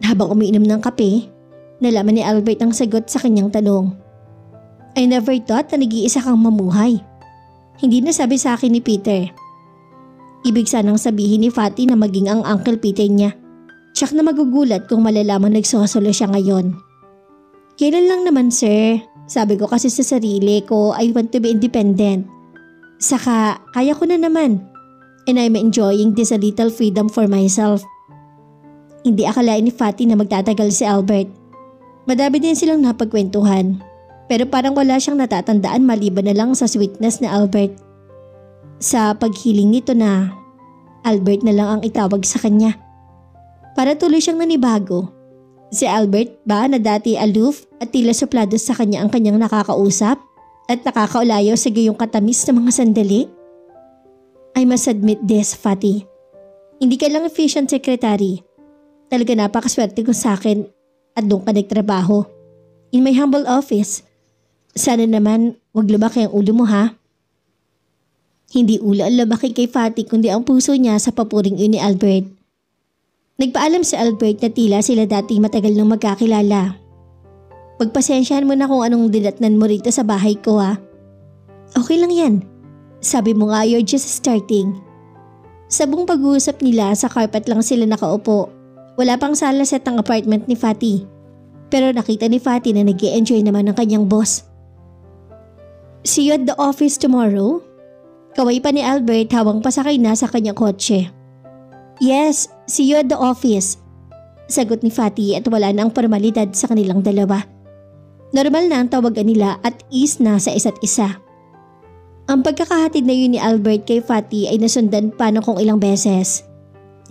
Habang umiinom ng kape, nalaman ni Albert ang sagot sa kanyang tanong. I never thought na nag-iisa kang mamuhay. Hindi nasabi sa akin ni Peter. Ibig sanang sabihin ni Fatty na maging ang Uncle Peter niya. Tiyak na magugulat kung malalaman nagsosolo siya ngayon. Kailan lang naman sir? Sabi ko kasi sa sarili ko I want to be independent. Saka kaya ko na naman. And I'm enjoying this a little freedom for myself. Hindi akalain ni Fatty na magtatagal si Albert. Madami din silang napagkwentuhan. Pero parang wala siyang natatandaan maliban na lang sa sweetness ni Albert. Sa paghiling nito na Albert na lang ang itawag sa kanya. Para tuloy siyang nanibago. Si Albert ba na dati aloof at tila suplado sa kanya ang kanyang nakakausap at nakakaulayo sa gayong katamis na mga sandali? I must admit this, Fatty. Hindi ka lang efficient secretary. Talaga napakaswerte ko sa akin at doon ka nagtrabaho. In my humble office. Sana naman wag lumaki ang ulo mo ha. Hindi ulo ang lumaki kay Fatty kundi ang puso niya sa papuring yun ni Albert. Nagpaalam si Albert na tila sila dati matagal nang magkakilala. Pagpasensyahan mo na kung anong dinatnan mo rito sa bahay ko ha. Okay lang yan. Sabi mo nga you're just starting. Sa buong pag-uusap nila sa carpet lang sila nakaupo. Wala pang sala set ang apartment ni Fatty. Pero nakita ni Fatty na nag-i-enjoy naman ng kanyang boss. See you at the office tomorrow? Kaway pa ni Albert habang pasakay na sa kanyang kotse. Yes, see you at the office. Sagot ni Fatty at wala na ang formalidad sa kanilang dalawa. Normal na ang tawagan nila at ease na sa isa't isa. Ang pagkakahatid na yun ni Albert kay Fatty ay nasundan pa ng kung ilang beses.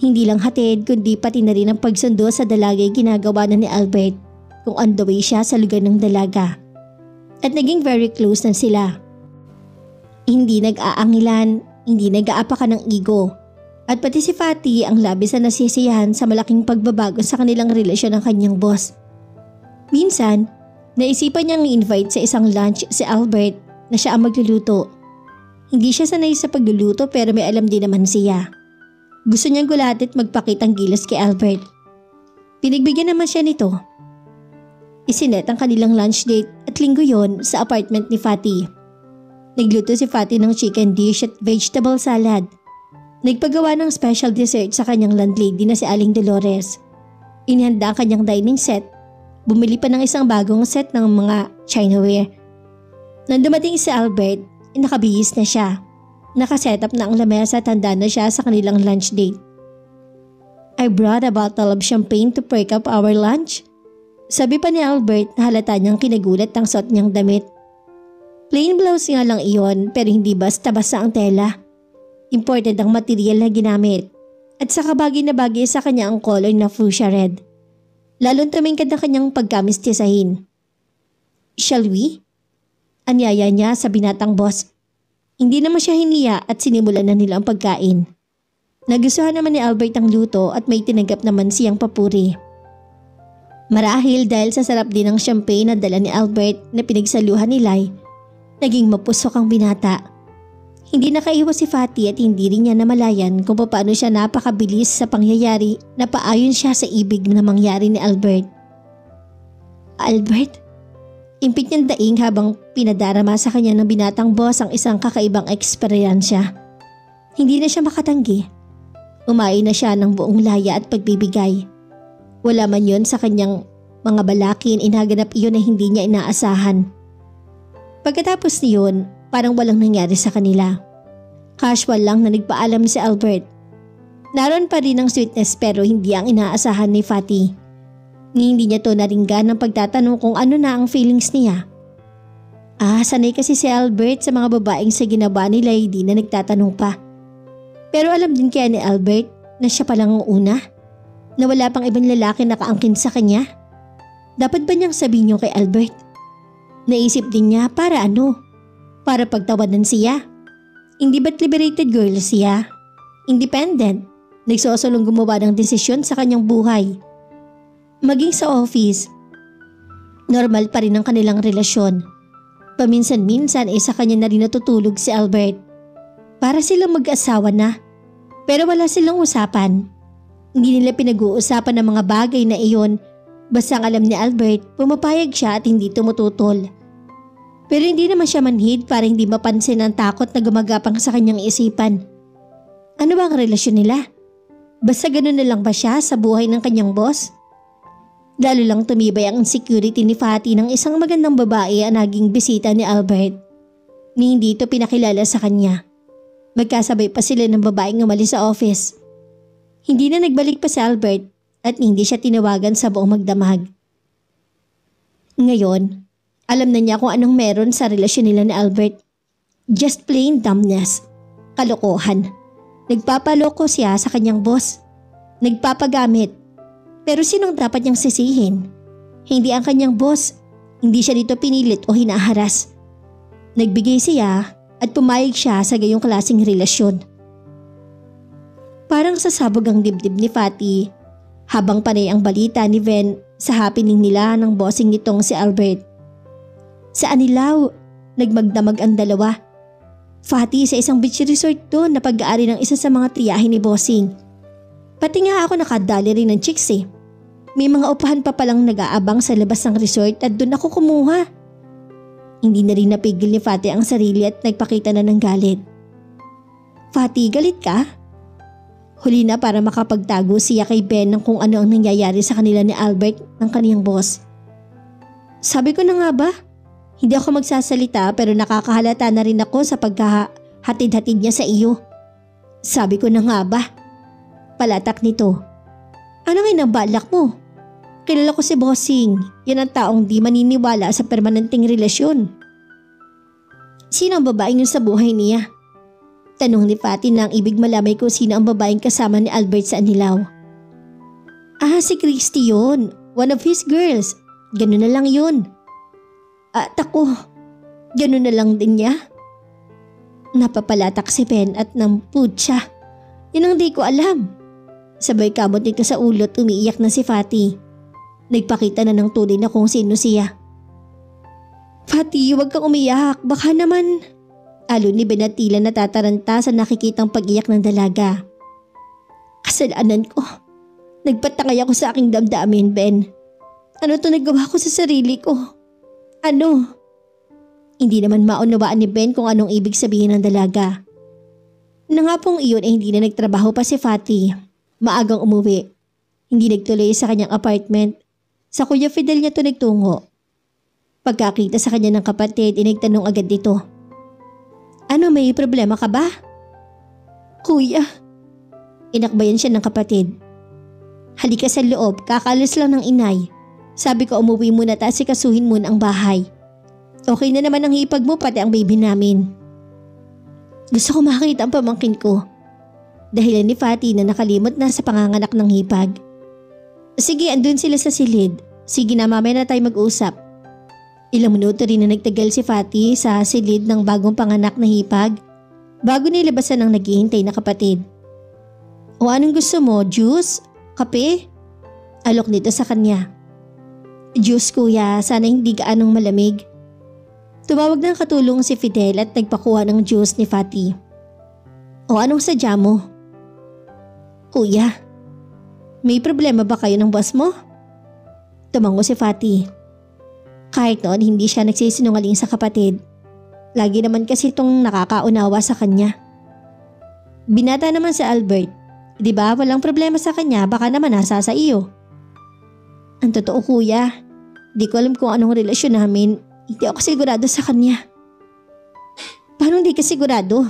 Hindi lang hatid kundi pati na rin ang pagsundo sa dalaga ay ginagawa na ni Albert kung on the way siya sa lugar ng dalaga. At naging very close na sila. Hindi nag-aangilan, hindi nag-aapakan ng ego. At pati si Fatty ang labis na nasisiyahan sa malaking pagbabago sa kanilang relasyon ng kanyang boss. Minsan, naisipan niyang i-invite sa isang lunch si Albert na siya ang magluluto. Hindi siya sanay sa pagluluto pero may alam din naman siya. Gusto niyang gulatit magpakitang gilas kay Albert. Pinagbigyan naman siya nito. Isinet ang kanilang lunch date at linggo yon sa apartment ni Fatty. Nagluto si Fatty ng chicken dish at vegetable salad. Nagpagawa ng special dessert sa kanyang landlady na si Aling Dolores. Inihanda ang kanyang dining set. Bumili pa ng isang bagong set ng mga chinaware. Nang dumating si Albert, nakabihis na siya. Nakasetup na ang lamesa at handa na siya sa kanilang lunch date. I brought a bottle of champagne to perk up our lunch. Sabi pa ni Albert na halata niyang kinagulat ang suot niyang damit. Plain blouse nga lang iyon pero hindi basta-basta ang tela. Imported ang material na ginamit. At saka bagay na bagay sa kanya ang color na fuchsia red. Lalong tumingkad na kanyang pagkamistisahin. Shall we? Anyaya niya sa binatang boss. Hindi naman siya hiniya at sinimulan na nila ang pagkain. Nagustuhan naman ni Albert ang luto at may tinanggap naman siyang papuri. Marahil dahil sa sarap din ng champagne na dala ni Albert na pinagsaluhan ni Lai, naging mapusok ang binata. Hindi nakaiwas si Fatty at hindi rin niya namalayan kung paano siya napakabilis sa pangyayari na paayon siya sa ibig na mangyari ni Albert. Albert? Impit niyang daing habang pinadarama sa kanya ng binatang boss ang isang kakaibang eksperyensya. Hindi na siya makatanggi. Umain na siya ng buong laya at pagbibigay. Wala man yun sa kanyang mga balakin, inaganap iyon na hindi niya inaasahan. Pagkatapos niyon, parang walang nangyari sa kanila. Casual lang na nagpaalam si Albert. Naroon pa rin ang sweetness pero hindi ang inaasahan ni Fatty. Hindi niya to naringgan ng pagtatanong kung ano na ang feelings niya. Sanay kasi si Albert sa mga babaeng sa ginawa ni Lady na nagtatanong pa. Pero alam din kaya ni Albert na siya palang ang una? Na wala pang ibang lalaki nakaangkin sa kanya? Dapat ba niyang sabihin yun kay Albert? Naisip din niya para ano? Para pagtawanan siya? Hindi ba't liberated girl siya? Independent. Nagsosolong gumawa ng desisyon sa kanyang buhay. Maging sa office, normal pa rin ang kanilang relasyon. Paminsan-minsan sa kanya na rin natutulog si Albert. Para silang mag-asawa na. Pero wala silang usapan. Hindi nila pinag-uusapan ng mga bagay na iyon. Basta ang alam ni Albert, pumapayag siya at hindi tumututol. Pero hindi naman siya manhid para hindi mapansin ang takot na gumagapang sa kanyang isipan. Ano ba ang relasyon nila? Basta ganun na lang ba siya sa buhay ng kanyang boss? Lalo lang tumibay ang insecurity ni Fatty ng isang magandang babae ang naging bisita ni Albert. Ni hindi ito pinakilala sa kanya. Magkasabay pa sila ng babaeng umalis sa office. Hindi na nagbalik pa si Albert at hindi siya tinawagan sa buong magdamag. Ngayon, alam na niya kung anong meron sa relasyon nila ni Albert. Just plain dumbness. Kalokohan. Nagpapaloko siya sa kanyang boss. Nagpapagamit. Pero sinong dapat niyang sisihin? Hindi ang kanyang boss. Hindi siya dito pinilit o hinaharas. Nagbigay siya at pumayag siya sa gayong klaseng relasyon. Parang sasabog ang dibdib ni Fatty habang panay ang balita ni Ven sa happening nila ng bossing nitong si Albert. Sa Anilaw, nagmagdamag ang dalawa. Fatty sa isang beach resort doon na pag-aari ng isa sa mga tiyahin ni bossing. Pati nga ako nakadali rin ng chicks eh. May mga upahan pa palang nag-aabang sa labas ng resort at doon ako kumuha. Hindi na rin napigil ni Fatty ang sarili at nagpakita na ng galit. Fatty, galit ka? Huli na para makapagtago siya kay Ben ng kung ano ang nangyayari sa kanila ni Albert ng kaniyang boss. Sabi ko na nga ba? Hindi ako magsasalita pero nakakahalata na rin ako sa pagkahatid-hatid niya sa iyo. Sabi ko na nga ba? Palatak nito. Ano nga ang balak mo? Kilala ko si Bossing. Yan ang taong di maniniwala sa permanenteng relasyon. Sino ang babaeng yun sa buhay niya? Tanong ni Fatty na ang ibig malamay kung sino ang babaeng kasama ni Albert sa Anilaw. Si Christy yun. One of his girls. Ganun na lang yun. At ako, ganun na lang din niya. Napapalatak si Ben at nampud siya. Yan ang di ko alam. Sabay kamot nito sa ulot, umiiyak na si Fatty. Nagpakita na ng tunay na kung sino siya. Fatty, huwag kang umiyak. Baka naman. Alon ni Ben at tila natataranta sa nakikitang pag-iyak ng dalaga. Kasalanan ko. Nagpatangay ako sa aking damdamin, Ben. Ano to nagawa ko sa sarili ko? Ano? Hindi naman maunawaan ni Ben kung anong ibig sabihin ng dalaga. Na nga pong iyon ay hindi na nagtrabaho pa si Fatty. Maagang umuwi. Hindi nagtuloy sa kanyang apartment. Sa Kuya Fidel niya to nagtungo. Pagkakita sa kanya ng kapatid, inigtanong agad dito. Ano, may problema ka ba? Kuya. Inakbayan siya ng kapatid. Halika sa loob, kakalis lang ng inay. Sabi ko umuwi muna at asikasuhin muna ang bahay. Okay na naman ang hipag mo pati ang baby namin. Gusto ko makita ang pamangkin ko. Dahilan ni Fatty na nakalimot na sa panganganak ng hipag. Sige, andun sila sa silid. Sige na, mamaya na tayo mag-usap. Ilang minuto rin na nagtagal si Fatty sa silid ng bagong panganak na hipag bago nilabasan ng naghihintay na kapatid. O anong gusto mo? Juice? Kape? Alok nito sa kanya. Juice kuya, sana hindi gaanong malamig. Tumawag ng katulong si Fidel at nagpakuha ng juice ni Fatty. O anong sadya mo? Kuya, may problema ba kayo ng boss mo? Tumango si Fatty. Kahit noon hindi siya nagsisinungaling sa kapatid. Lagi naman kasi itong nakakaunawa sa kanya. Binata naman si Albert. Di ba walang problema sa kanya, baka naman nasa sa iyo. Ang totoo kuya, di ko alam kung anong relasyon namin. Hindi ako sigurado sa kanya. Paano hindi ka sigurado?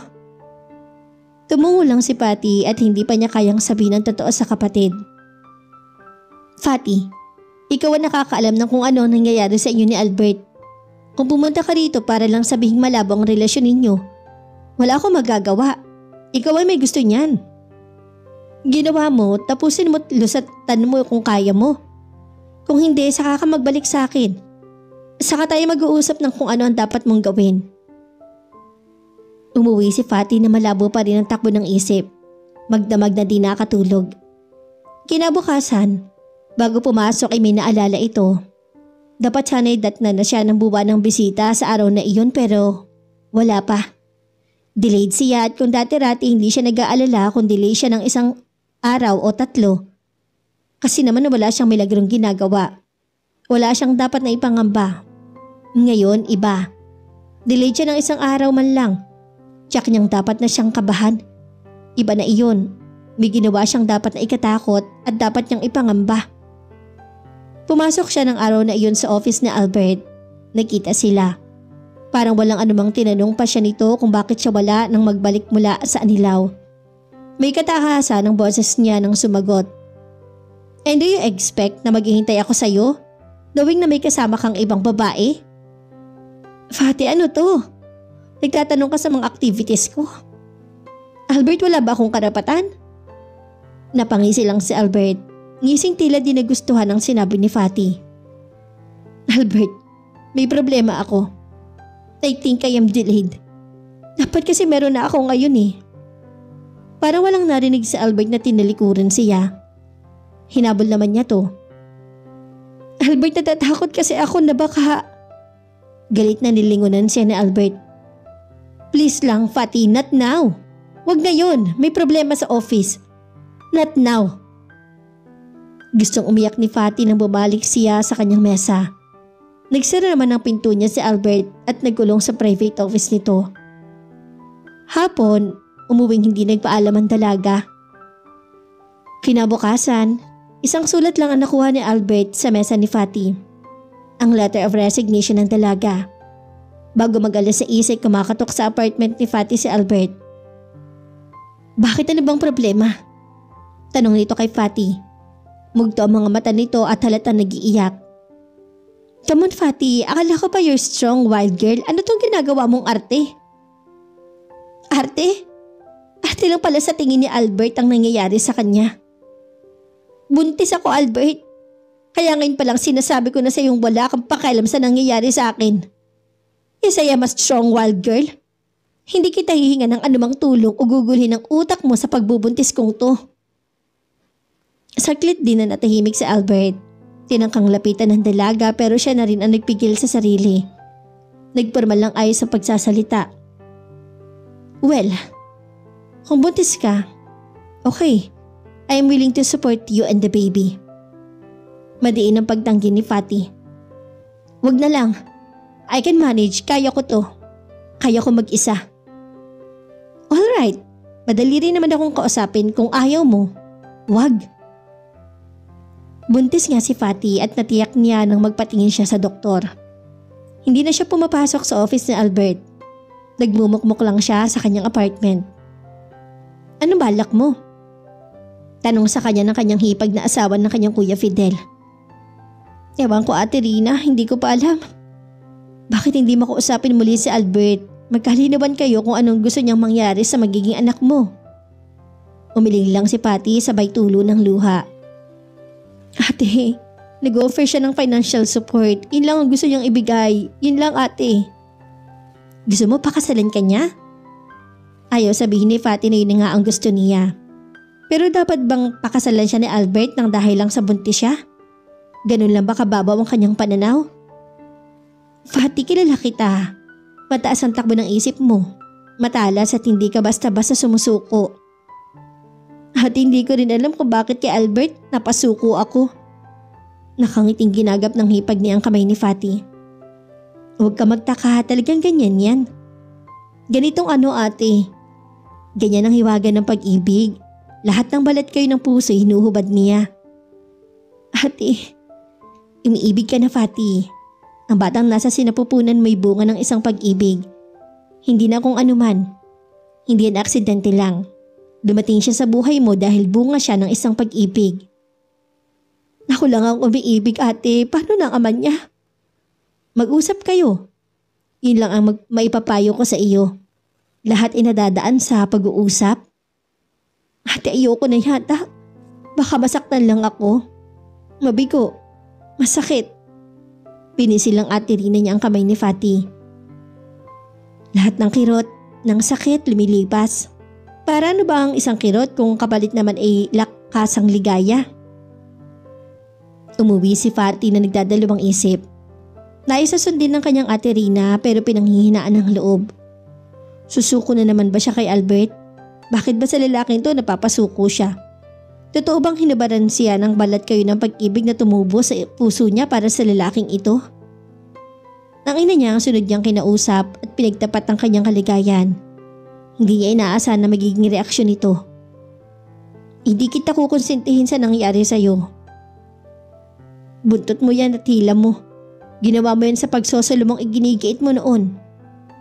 Tumungo lang si Fatty at hindi pa niya kayang sabihin ang totoo sa kapatid. Fatty, ikaw ang nakakaalam ng kung ano nangyayari sa inyo ni Albert. Kung pumunta ka rito para lang sabihing malabo ang relasyon ninyo, wala akong magagawa. Ikaw ay may gusto niyan. Ginawa mo, tapusin mo at lusatan mo kung kaya mo. Kung hindi, saka ka magbalik sa akin. Saka tayo mag-uusap ng kung ano ang dapat mong gawin. Umuwi si Fatty na malabo pa rin ang takbo ng isip. Magdamag na di nakatulog. Kinabukasan, bago pumasok ay may naalala ito. Dapat sana'y datnan na siya ng buwan ng bisita sa araw na iyon pero wala pa. Delayed siya at kung dati-rati hindi siya nag-aalala kung delay siya ng isang araw o 3. Kasi naman wala siyang milagrong ginagawa. Wala siyang dapat na ipangamba. Ngayon iba. Delayed siya ng isang araw man lang. Tiyak niyang dapat na siyang kabahan. Iba na iyon. May ginawa siyang dapat na ikatakot at dapat niyang ipangamba. Pumasok siya ng araw na iyon sa office ni Albert. Nakita sila. Parang walang anumang tinanong pa siya nito kung bakit siya wala nang magbalik mula sa anilaw. May katakasan ng boses niya nang sumagot. And do you expect na maghihintay ako sa'yo? Knowing na may kasama kang ibang babae? Fatty, ano to? Nagtatanong ka sa mga activities ko. Albert, wala ba akong karapatan? Napangisi lang si Albert. Ngising tila di nagustuhan ang sinabi ni Fatty. Albert, may problema ako. I think I am delayed. Dapat kasi meron na ako ngayon eh. Parang walang narinig si Albert na tinalikuran siya. Hinabol naman niya to. Albert, natatakot kasi ako na baka... Galit na nilingunan siya ni Albert. Please lang, Fatty, not now. Wag ngayon, may problema sa office. Not now. Gustong umiyak ni Fatty nang bumalik siya sa kanyang mesa. Nagsara naman ang pinto niya si Albert at nagkulong sa private office nito. Hapon, umuwing hindi nagpaalam ang dalaga. Kinabukasan, isang sulat lang ang nakuha ni Albert sa mesa ni Fatty. Ang letter of resignation ng dalaga. Bago mag-alas 6 kumakatok sa apartment ni Fatty si Albert. Bakit ano bang problema? Tanong nito kay Fatty. Mugto ang mga mata nito at halatang nag-iiyak. Come on Fatty, akala ko pa you're strong wild girl. Ano tong ginagawa mong arte? Arte? Arte lang pala sa tingin ni Albert ang nangyayari sa kanya. Buntis ako Albert. Kaya ngayon palang sinasabi ko na sa iyong wala kang pakialam sa nangyayari sa akin. Yes, I am a strong wild girl. Hindi kita hihinga ng anumang tulong o gugulhin ang utak mo sa pagbubuntis kong to. Saglit din na natahimik si Albert. Tinangkang lapitan ng dalaga pero siya na rin ang nagpigil sa sarili. Nagpormal lang ayos sa pagsasalita. Well, kung buntis ka, okay, I am willing to support you and the baby. Madiin ang pagtanggi ni Fatty. Wag na lang. I can manage, kaya ko to. Kaya ko mag-isa. Alright, madali rin naman akong kausapin kung ayaw mo. Wag. Buntis nga si Fatty at natiyak niya nang magpatingin siya sa doktor. Hindi na siya pumapasok sa office ni Albert. Nagmumukmuk lang siya sa kanyang apartment. Ano balak mo? Tanong sa kanya ng kanyang hipag na asawa ng kanyang kuya Fidel. Ewan ko Ate Rina, hindi ko pa alam. Bakit hindi makuusapin muli si Albert? Magkalinawan kayo kung anong gusto niyang mangyari sa magiging anak mo. Umiling lang si Patty sabay tulo ng luha. Ate, nag-offer siya ng financial support. Yun lang ang gusto niyang ibigay. Yun lang ate. Gusto mo pakasalan ka niya? Ayaw sabihin ni Patty na yun nga ang gusto niya. Pero dapat bang pakasalan siya ni Albert nang dahil lang sa buntis siya? Ganun lang ba kababaw ang kanyang pananaw? Patty, kilala kita. Mataas ang takbo ng isip mo. Matalas at hindi ka basta-basta sumusuko. At hindi ko rin alam kung bakit kay Albert napasuko ako. Nakangiting ginagap ng hipag niya ang kamay ni Patty. Huwag ka magtaka, talagang ganyan yan. Ganitong ate. Ganyan ang hiwaga ng pag-ibig. Lahat ng balat kayo ng puso hinuhubad niya. Ate, umiibig ka na Patty. Ang batang nasa sinapupunan may bunga ng isang pag-ibig. Hindi na kung anuman. Hindi yan aksidente lang. Dumating siya sa buhay mo dahil bunga siya ng isang pag-ibig. Ako lang ang umiibig ate, paano ng ama niya? Mag-usap kayo. Yun lang ang maipapayo ko sa iyo. Lahat inadadaan sa pag-uusap. Ate, ayoko na yata. Baka masaktan lang ako. Mabigo. Masakit. Pinisil lang ate Rina niya ang kamay ni Patty. Lahat ng kirot, ng sakit lumilipas. Para ano ba ang isang kirot kung kapalit naman ay lakasang ligaya? Umuwi si Patty na nagdadalawang isip. Nais sundin ng kanyang ate Rina pero pinanghihinaan ng loob. Susuko na naman ba siya kay Albert? Bakit ba sa lalaking to napapasuko siya? Totoo bang hinabaran siya ng balat kayo ng pag-ibig na tumubo sa puso niya para sa lalaking ito? Ang ina niya ang sunod niyang kinausap at pinagtapat ang kanyang kaligayan. Hindi niya inaasahan na magiging reaksyon nito. Hindi kita kukonsintihin sa nangyari sa'yo. Buntot mo yan at hila mo. Ginawa mo yan sa pagsosolo mong iginigiit mo noon.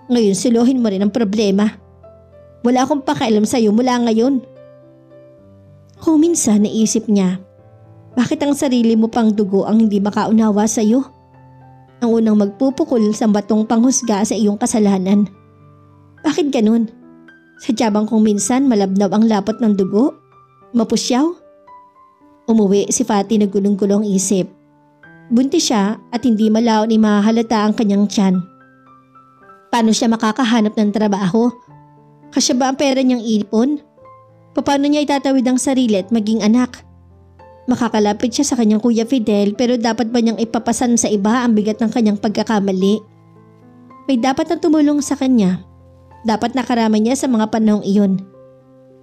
Ngayon suluhin mo rin ang problema. Wala akong pakialam sa'yo mula ngayon. Kung minsan naisip niya, bakit ang sarili mo pang dugo ang hindi makaunawa sa'yo? Ang unang magpupukol sa batong panghusga sa iyong kasalanan. Bakit ganun? Sadya bang kung minsan malabnaw ang lapot ng dugo? Mapusyaw? Umuwi si Patty na gulong-gulong isip. Buntis siya at hindi malao ni mahalata ang kanyang tiyan. Paano siya makakahanap ng trabaho? Kasya ba ang pera niyang ipon? Paano niya itatawid ang sarili at maging anak? Makakalapit siya sa kanyang Kuya Fidel pero dapat ba niyang ipapasan sa iba ang bigat ng kanyang pagkakamali? May dapat na tumulong sa kanya. Dapat nakarama niya sa mga panahong iyon.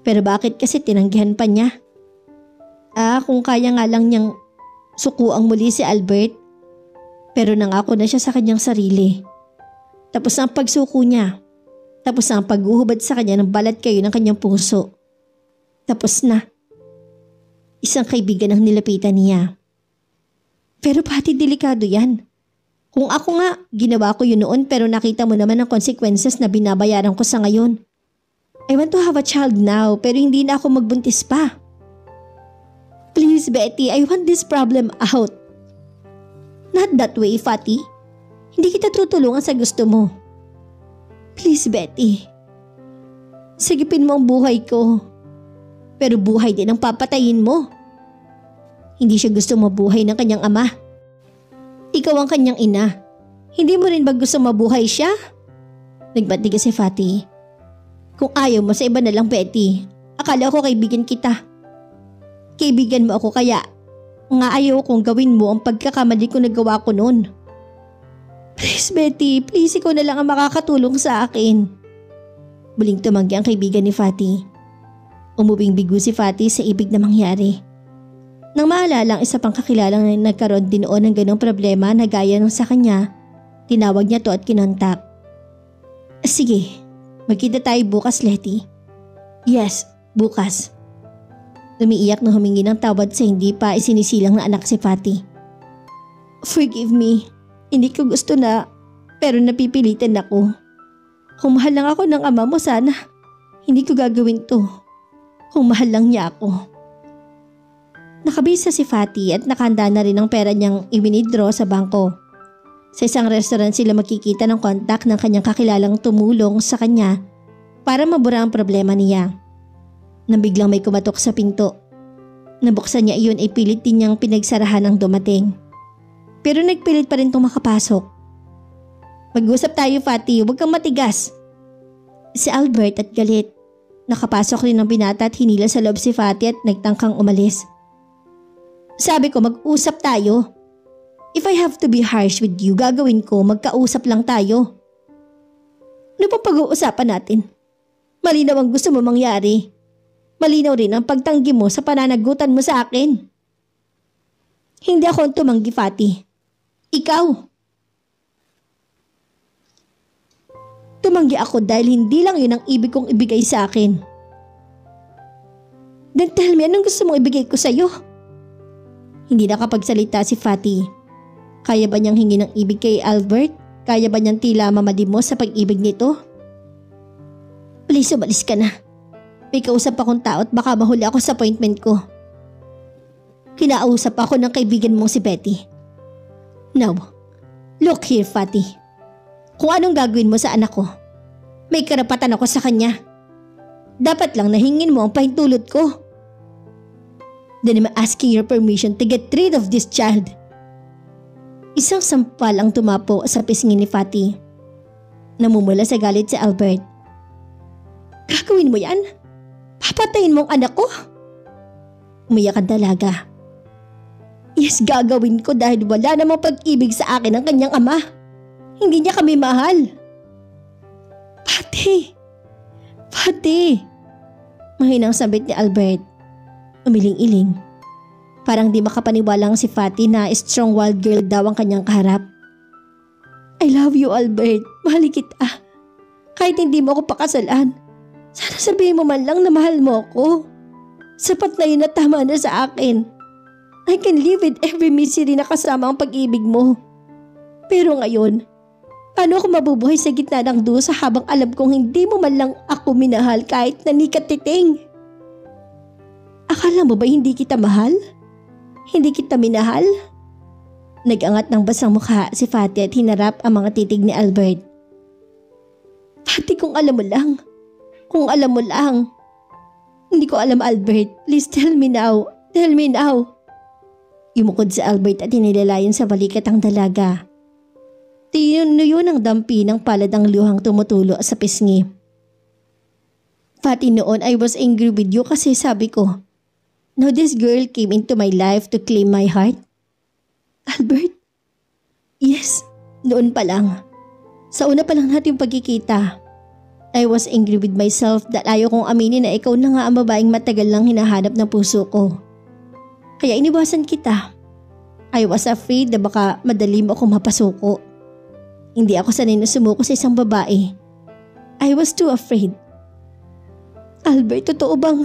Pero bakit kasi tinanggihan pa niya? Kung kaya nga lang niyang sukuang muli si Albert. Pero nangako na siya sa kanyang sarili. Tapos na ang pagsuko niya. Tapos na ang paghuhubad sa kanya ng balat kayo ng kanyang puso. Tapos na. Isang kaibigan ang nilapitan niya. Pero Patty, delikado yan. Kung ako nga, ginawa ko yun noon pero nakita mo naman ang consequences na binabayaran ko sa ngayon. I want to have a child now pero hindi na ako magbuntis pa. Please Betty, I want this problem out. Not that way, Patty. Hindi kita tutulungan sa gusto mo. Please Betty. Sagipin mo ang buhay ko. Pero buhay din ang papatayin mo. Hindi siya gusto mabuhay ng kanyang ama. Ikaw ang kanyang ina. Hindi mo rin ba gusto mabuhay siya? Nagbatiga si Patty. Kung ayaw mo sa iba na lang, Betty. Akala ko kaibigan kita. Kaibigan mo ako kaya nga ayaw kong gawin mo ang pagkakamali ko na gawa ko noon. Please Betty, please ikaw na lang ang makakatulong sa akin. Muling tumanggi ang kaibigan ni Patty. Umubing bigo si Patty sa ibig na mangyari. Nang maalala ang isa pang kakilalang na nagkaroon din noon ng ganong problema na gaya ng sa kanya, tinawag niya to at kinontak. Sige, magkita tayo bukas, Letty. Yes, bukas. Umiiyak na humingi ng tawad sa hindi pa isinisilang na anak si Patty. Forgive me, hindi ko gusto na, pero napipilitan ako. Kung mahal lang ako ng ama mo sana, hindi ko gagawin to. Kung mahal lang niya ako. Nakabisa si Patty at nakahanda na rin ang pera niyang i-withdraw sa bangko. Sa isang restaurant sila makikita ng kontak ng kanyang kakilalang tumulong sa kanya para mabura ang problema niya. Nang biglang may kumatok sa pinto. Nabuksan niya iyon ay pilit din niyang pinagsarahan ng dumating. Pero nagpilit pa rin itong makapasok. Mag-usap tayo, Fatty, huwag kang matigas. Si Albert at galit. Nakapasok rin ng binata at hinila sa loob si Fatty at nagtangkang umalis. Sabi ko mag-usap tayo. If I have to be harsh with you, gagawin ko magkausap lang tayo. Ano pang pag-uusapan natin? Malinaw ang gusto mo mangyari. Malinaw rin ang pagtanggi mo sa pananagutan mo sa akin. Hindi ako ang tumanggi, Fatty. Ikaw. Tumanggi ako dahil hindi lang yun ang ibig kong ibigay sa akin. Then tell me, anong gusto mong ibigay ko sa'yo? Hindi nakapagsalita si Fatty. Kaya ba niyang hingi ng ibig kay Albert? Kaya ba niyang tila mamadimos sa pag-ibig nito? Please, umalis ka na. May kausap akong tao at baka mahuli ako sa appointment ko. Kinausap ako ng kaibigan mong si Betty. Now, look here, Fatty. Kung anong gagawin mo sa anak ko, may karapatan ako sa kanya. Dapat lang nahingin mo ang pahintulot ko. Then I'm asking your permission to get rid of this child. Isang sampal ang tumapo sa pisngi ni Fatty. Namumula sa galit si Albert. Gagawin mo yan? Papatayin mo ang anak ko? Umiyak ang dalaga. Yes, gagawin ko dahil wala namang pag-ibig sa akin ang kanyang ama. Hindi niya kami mahal. Fatty! Fatty! Mahinang sabit ni Albert. Umiling-iling. Parang di makapaniwalang si Fatty na strong wild girl daw ang kanyang kaharap. I love you, Albert. Mahal kita. Kahit hindi mo ako pakasalan, sana sabihin mo man lang na mahal mo ako. Sapat na yun at tama na sa akin. I can live with every misery na kasama ang pag-ibig mo. Pero ngayon, paano ako mabubuhay sa gitna ng dusa habang alam kong hindi mo man lang ako minahal kahit nanikatiting? Akala mo ba hindi kita mahal? Hindi kita minahal? Nag-angat ng basang mukha si Fatty at hinarap ang mga titig ni Albert. Fatty, kung alam mo lang. Kung alam mo lang. Hindi ko alam, Albert. Please tell me now. Tell me now. Yumukod si Albert at inilalayan sa balikat ang dalaga. Tinuyo ng dampi ng paladang luhang tumutulo sa pisngi. Fatty, noon I was angry with you kasi sabi ko, now this girl came into my life to claim my heart. Albert? Yes, noon pa lang. Sa una pa lang natin pagkikita. I was angry with myself dahil ayaw kong aminin na ikaw na nga ang babaeng matagal lang hinahanap ng puso ko. Kaya iniwasan kita. I was afraid na baka madali mo akong mapasuko. Hindi ako sanay na sumuko sa isang babae. I was too afraid. Albert, totoo bang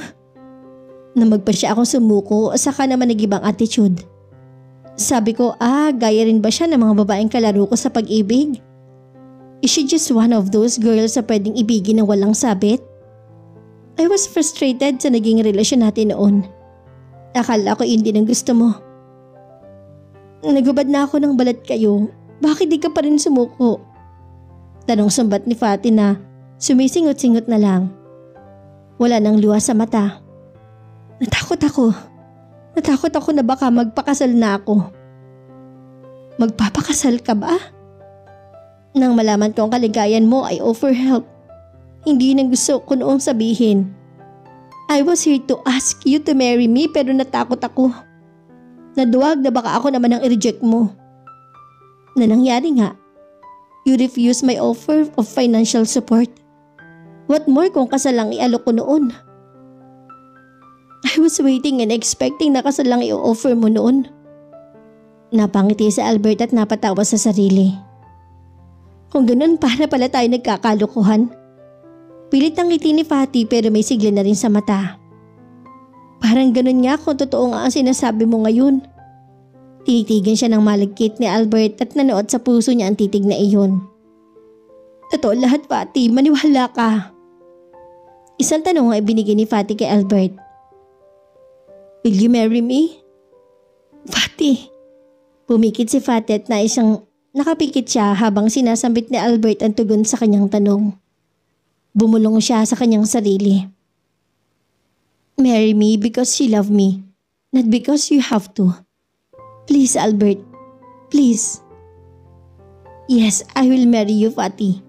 na magpasya akong sumuko saka naman nag-ibang attitude? Sabi ko, gaya rin ba siya ng mga babaeng kalaro ko sa pag-ibig? Is she just one of those girls na pwedeng ibigin ng walang sabit? I was frustrated sa naging relasyon natin noon. Akala ko yun din ang gusto mo. Nagubad na ako ng balat kayo. Bakit di ka pa rin sumuko? Tanong sumbat ni Fatty na sumisingot-singot na lang. Wala nang luha sa mata. Natakot ako. Natakot ako na baka magpakasal na ako. Magpapakasal ka ba? Nang malaman ko ang kaligayan mo, I offer help. Hindi yun ang gusto ko noong sabihin. I was here to ask you to marry me pero natakot ako. Naduwag na baka ako naman ang i-reject mo. Na nangyari nga. You refused my offer of financial support. What more kung kasal lang ialok ko noon? I was waiting and expecting na kasal lang i-offer mo noon. Napangiti si Albert at napatawa sa sarili. Kung ganun, para pala tayo nagkakalukuhan. Pilit ang ngiti ni Fatty pero may sigla na rin sa mata. Parang ganun nga kung totoo nga ang sinasabi mo ngayon. Tinitigan siya ng malagkit ni Albert at nanood sa puso niya ang titig na iyon. Totoo lahat, Fatty. Maniwala ka. Isang tanong nga ibinigay ni Fatty kay Albert. Will you marry me? Fatty. Pumikit si Fatty at naisang nakapikit siya habang sinasambit ni Albert ang tugon sa kanyang tanong. Bumulong siya sa kanyang sarili. Marry me because you love me, not because you have to. Please, Albert. Please. Yes, I will marry you, Fatty.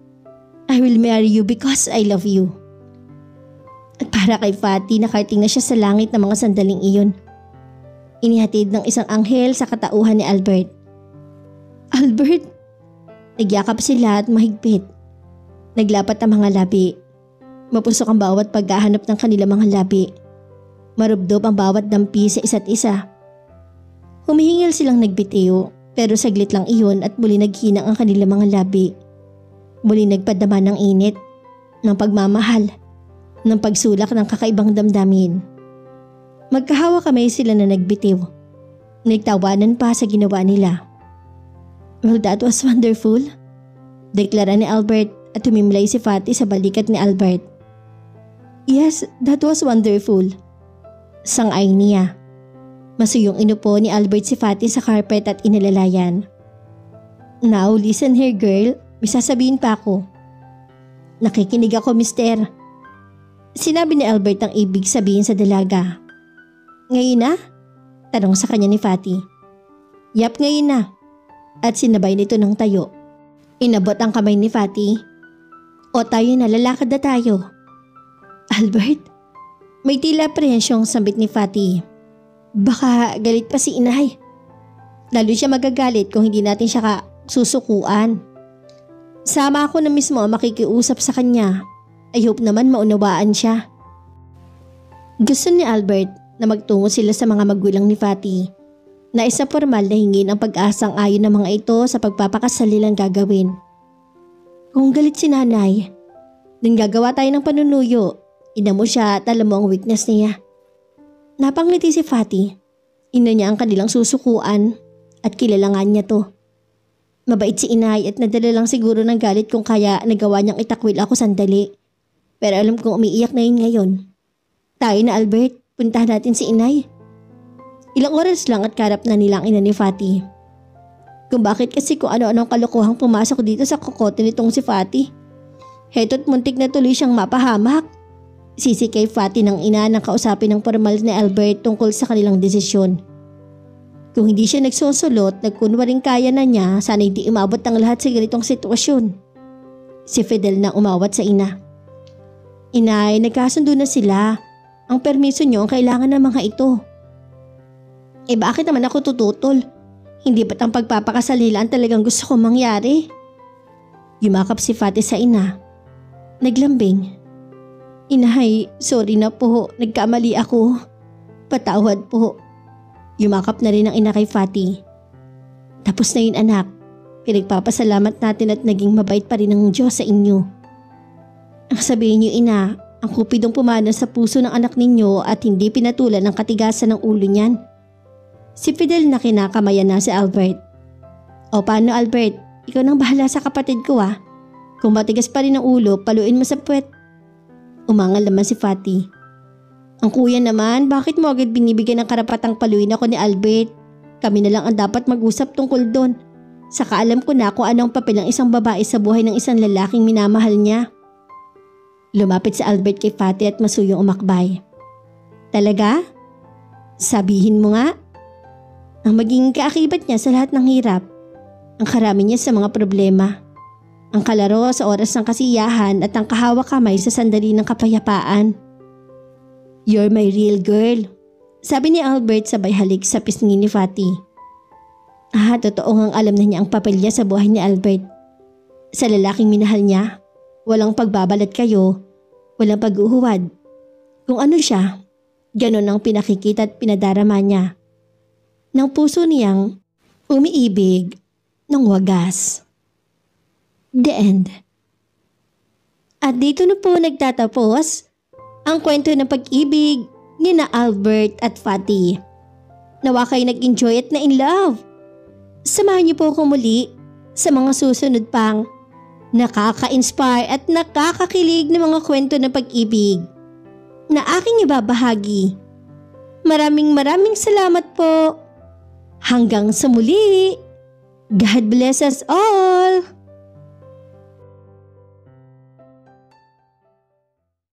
I will marry you because I love you. At para kay Fatty, nakarating na siya sa langit ng mga sandaling iyon. Inihatid ng isang anghel sa katauhan ni Albert. Albert! Nagyakap sila at mahigpit. Naglapat ang mga labi. Mapusok ang bawat paghahanap ng kanilang mga labi. Marubdob ang bawat dampi sa isa't isa. Humihingil silang nagbitiw, pero saglit lang iyon at muli naghinang ang kanilang mga labi. Muli nagpadama ng init, ng pagmamahal, ng pagsulak ng kakaibang damdamin. Magkahawa kamay sila na nagbitiw. Nagtawanan pa sa ginawa nila. Well, that was wonderful, deklara ni Albert at tumimlay si Fatty sa balikat ni Albert. Yes, that was wonderful, sangay niya. Masuyong inupo ni Albert si Fatty sa carpet at inilalayan. Now listen here girl, may sasabihin pa ako. Nakikinig ako mister. Sinabi ni Albert ang ibig sabihin sa dalaga. Ngayon na? Tanong sa kanya ni Fatty. Yap, ngayon na. At sinabay nito ng tayo. Inabot ang kamay ni Fatty. O tayo na, lalakad na tayo. Albert, may tila aprehensyong sambit ni Fatty. Baka galit pa si inay. Lalo siya magagalit kung hindi natin siya susukuan. Sama ako na mismo makikiusap sa kanya. I hope naman maunawaan siya. Gusto ni Albert na magtungo sila sa mga magulang ni Fatty. Nais na formal na hingin ang pag-asang ayon ng mga ito sa pagpapakasal nilang gagawin. Kung galit si nanay, nang gagawa tayo ng panunuyo, ina mo siya at alam mo ang weakness niya. Napangliti si Fatty. Ina niya ang kanilang susukuan at kilalangan niya to. Mabait si inay at nadala lang siguro ng galit kung kaya nagawa niyang itakwil ako sandali. Pero alam kong umiiyak na yun ngayon. Tayo na Albert, puntahan natin si inay. Ilang oras lang at karap na nila ang ina ni Fatty. Kung bakit kasi kung ano-anong kalokohang pumasok dito sa kokote nitong si Fatty. Heto't muntik na tuloy siyang mapahamak. Sisi kay Fatty ng ina nang kausapin ng formal ni Albert tungkol sa kanilang desisyon. Kung hindi siya nagsusulot, nagkunwaring kaya na niya, sana hindi umabot ang lahat sa ganitong sitwasyon. Si Fidel na umawat sa ina. Inay, nagkasundo na sila. Ang permiso niyo ang kailangan ng mga ito. Eh bakit naman ako tututol? Hindi ba't ang pagpapakasal nila ang talagang gusto kong mangyari? Yumakap si Fatty sa ina. Naglambing. Inay, sorry na po, nagkamali ako. Patawad po. Yumakap na rin ang ina kay Fatty. Tapos na yun anak. Pinagpapasalamat natin at naging mabait pa rin ang Diyos sa inyo. Ang sabihin niyo ina, ang kupidong pumana sa puso ng anak ninyo at hindi pinatulan ng katigasan ng ulo niyan. Si Fidel na kinakamayan na si Albert. O paano Albert, ikaw nang bahala sa kapatid ko ah. Kung matigas pa rin ang ulo, paluin mo sa puwet. Umangal naman si Fatty. Ang kuya naman, bakit mo agad binibigyan ng karapatang paluin ako ni Albert? Kami na lang ang dapat mag-usap tungkol doon. Saka alam ko na kung anong papel ng isang babae sa buhay ng isang lalaking minamahal niya. Lumapit si Albert kay Fatty at masuyong umakbay. Talaga? Sabihin mo nga. Ang maging kaakibat niya sa lahat ng hirap. Ang karami niya sa mga problema. Ang kalaro sa oras ng kasiyahan at ang kahawak kamay sa sandali ng kapayapaan. You're my real girl, sabi ni Albert sabay halik sa pisngi ni Fatty. Totoo ngang alam na niya ang papel niya sa buhay ni Albert. Sa lalaking minahal niya, walang pagbabalat kayo, walang pag-uhuwad. Kung ano siya, ganon ang pinakikita at pinadarama niya. Ng puso niyang umiibig ng wagas. The end. At dito na po nagtatapos ang kwento ng pag-ibig ni na Albert at Fatty. Nawa kayo nag-enjoy at na in love. Samahan niyo po ako muli sa mga susunod pang nakaka-inspire at nakakakilig na mga kwento ng pag-ibig na aking ibabahagi. Maraming salamat po. Hanggang sa muli. God bless us all.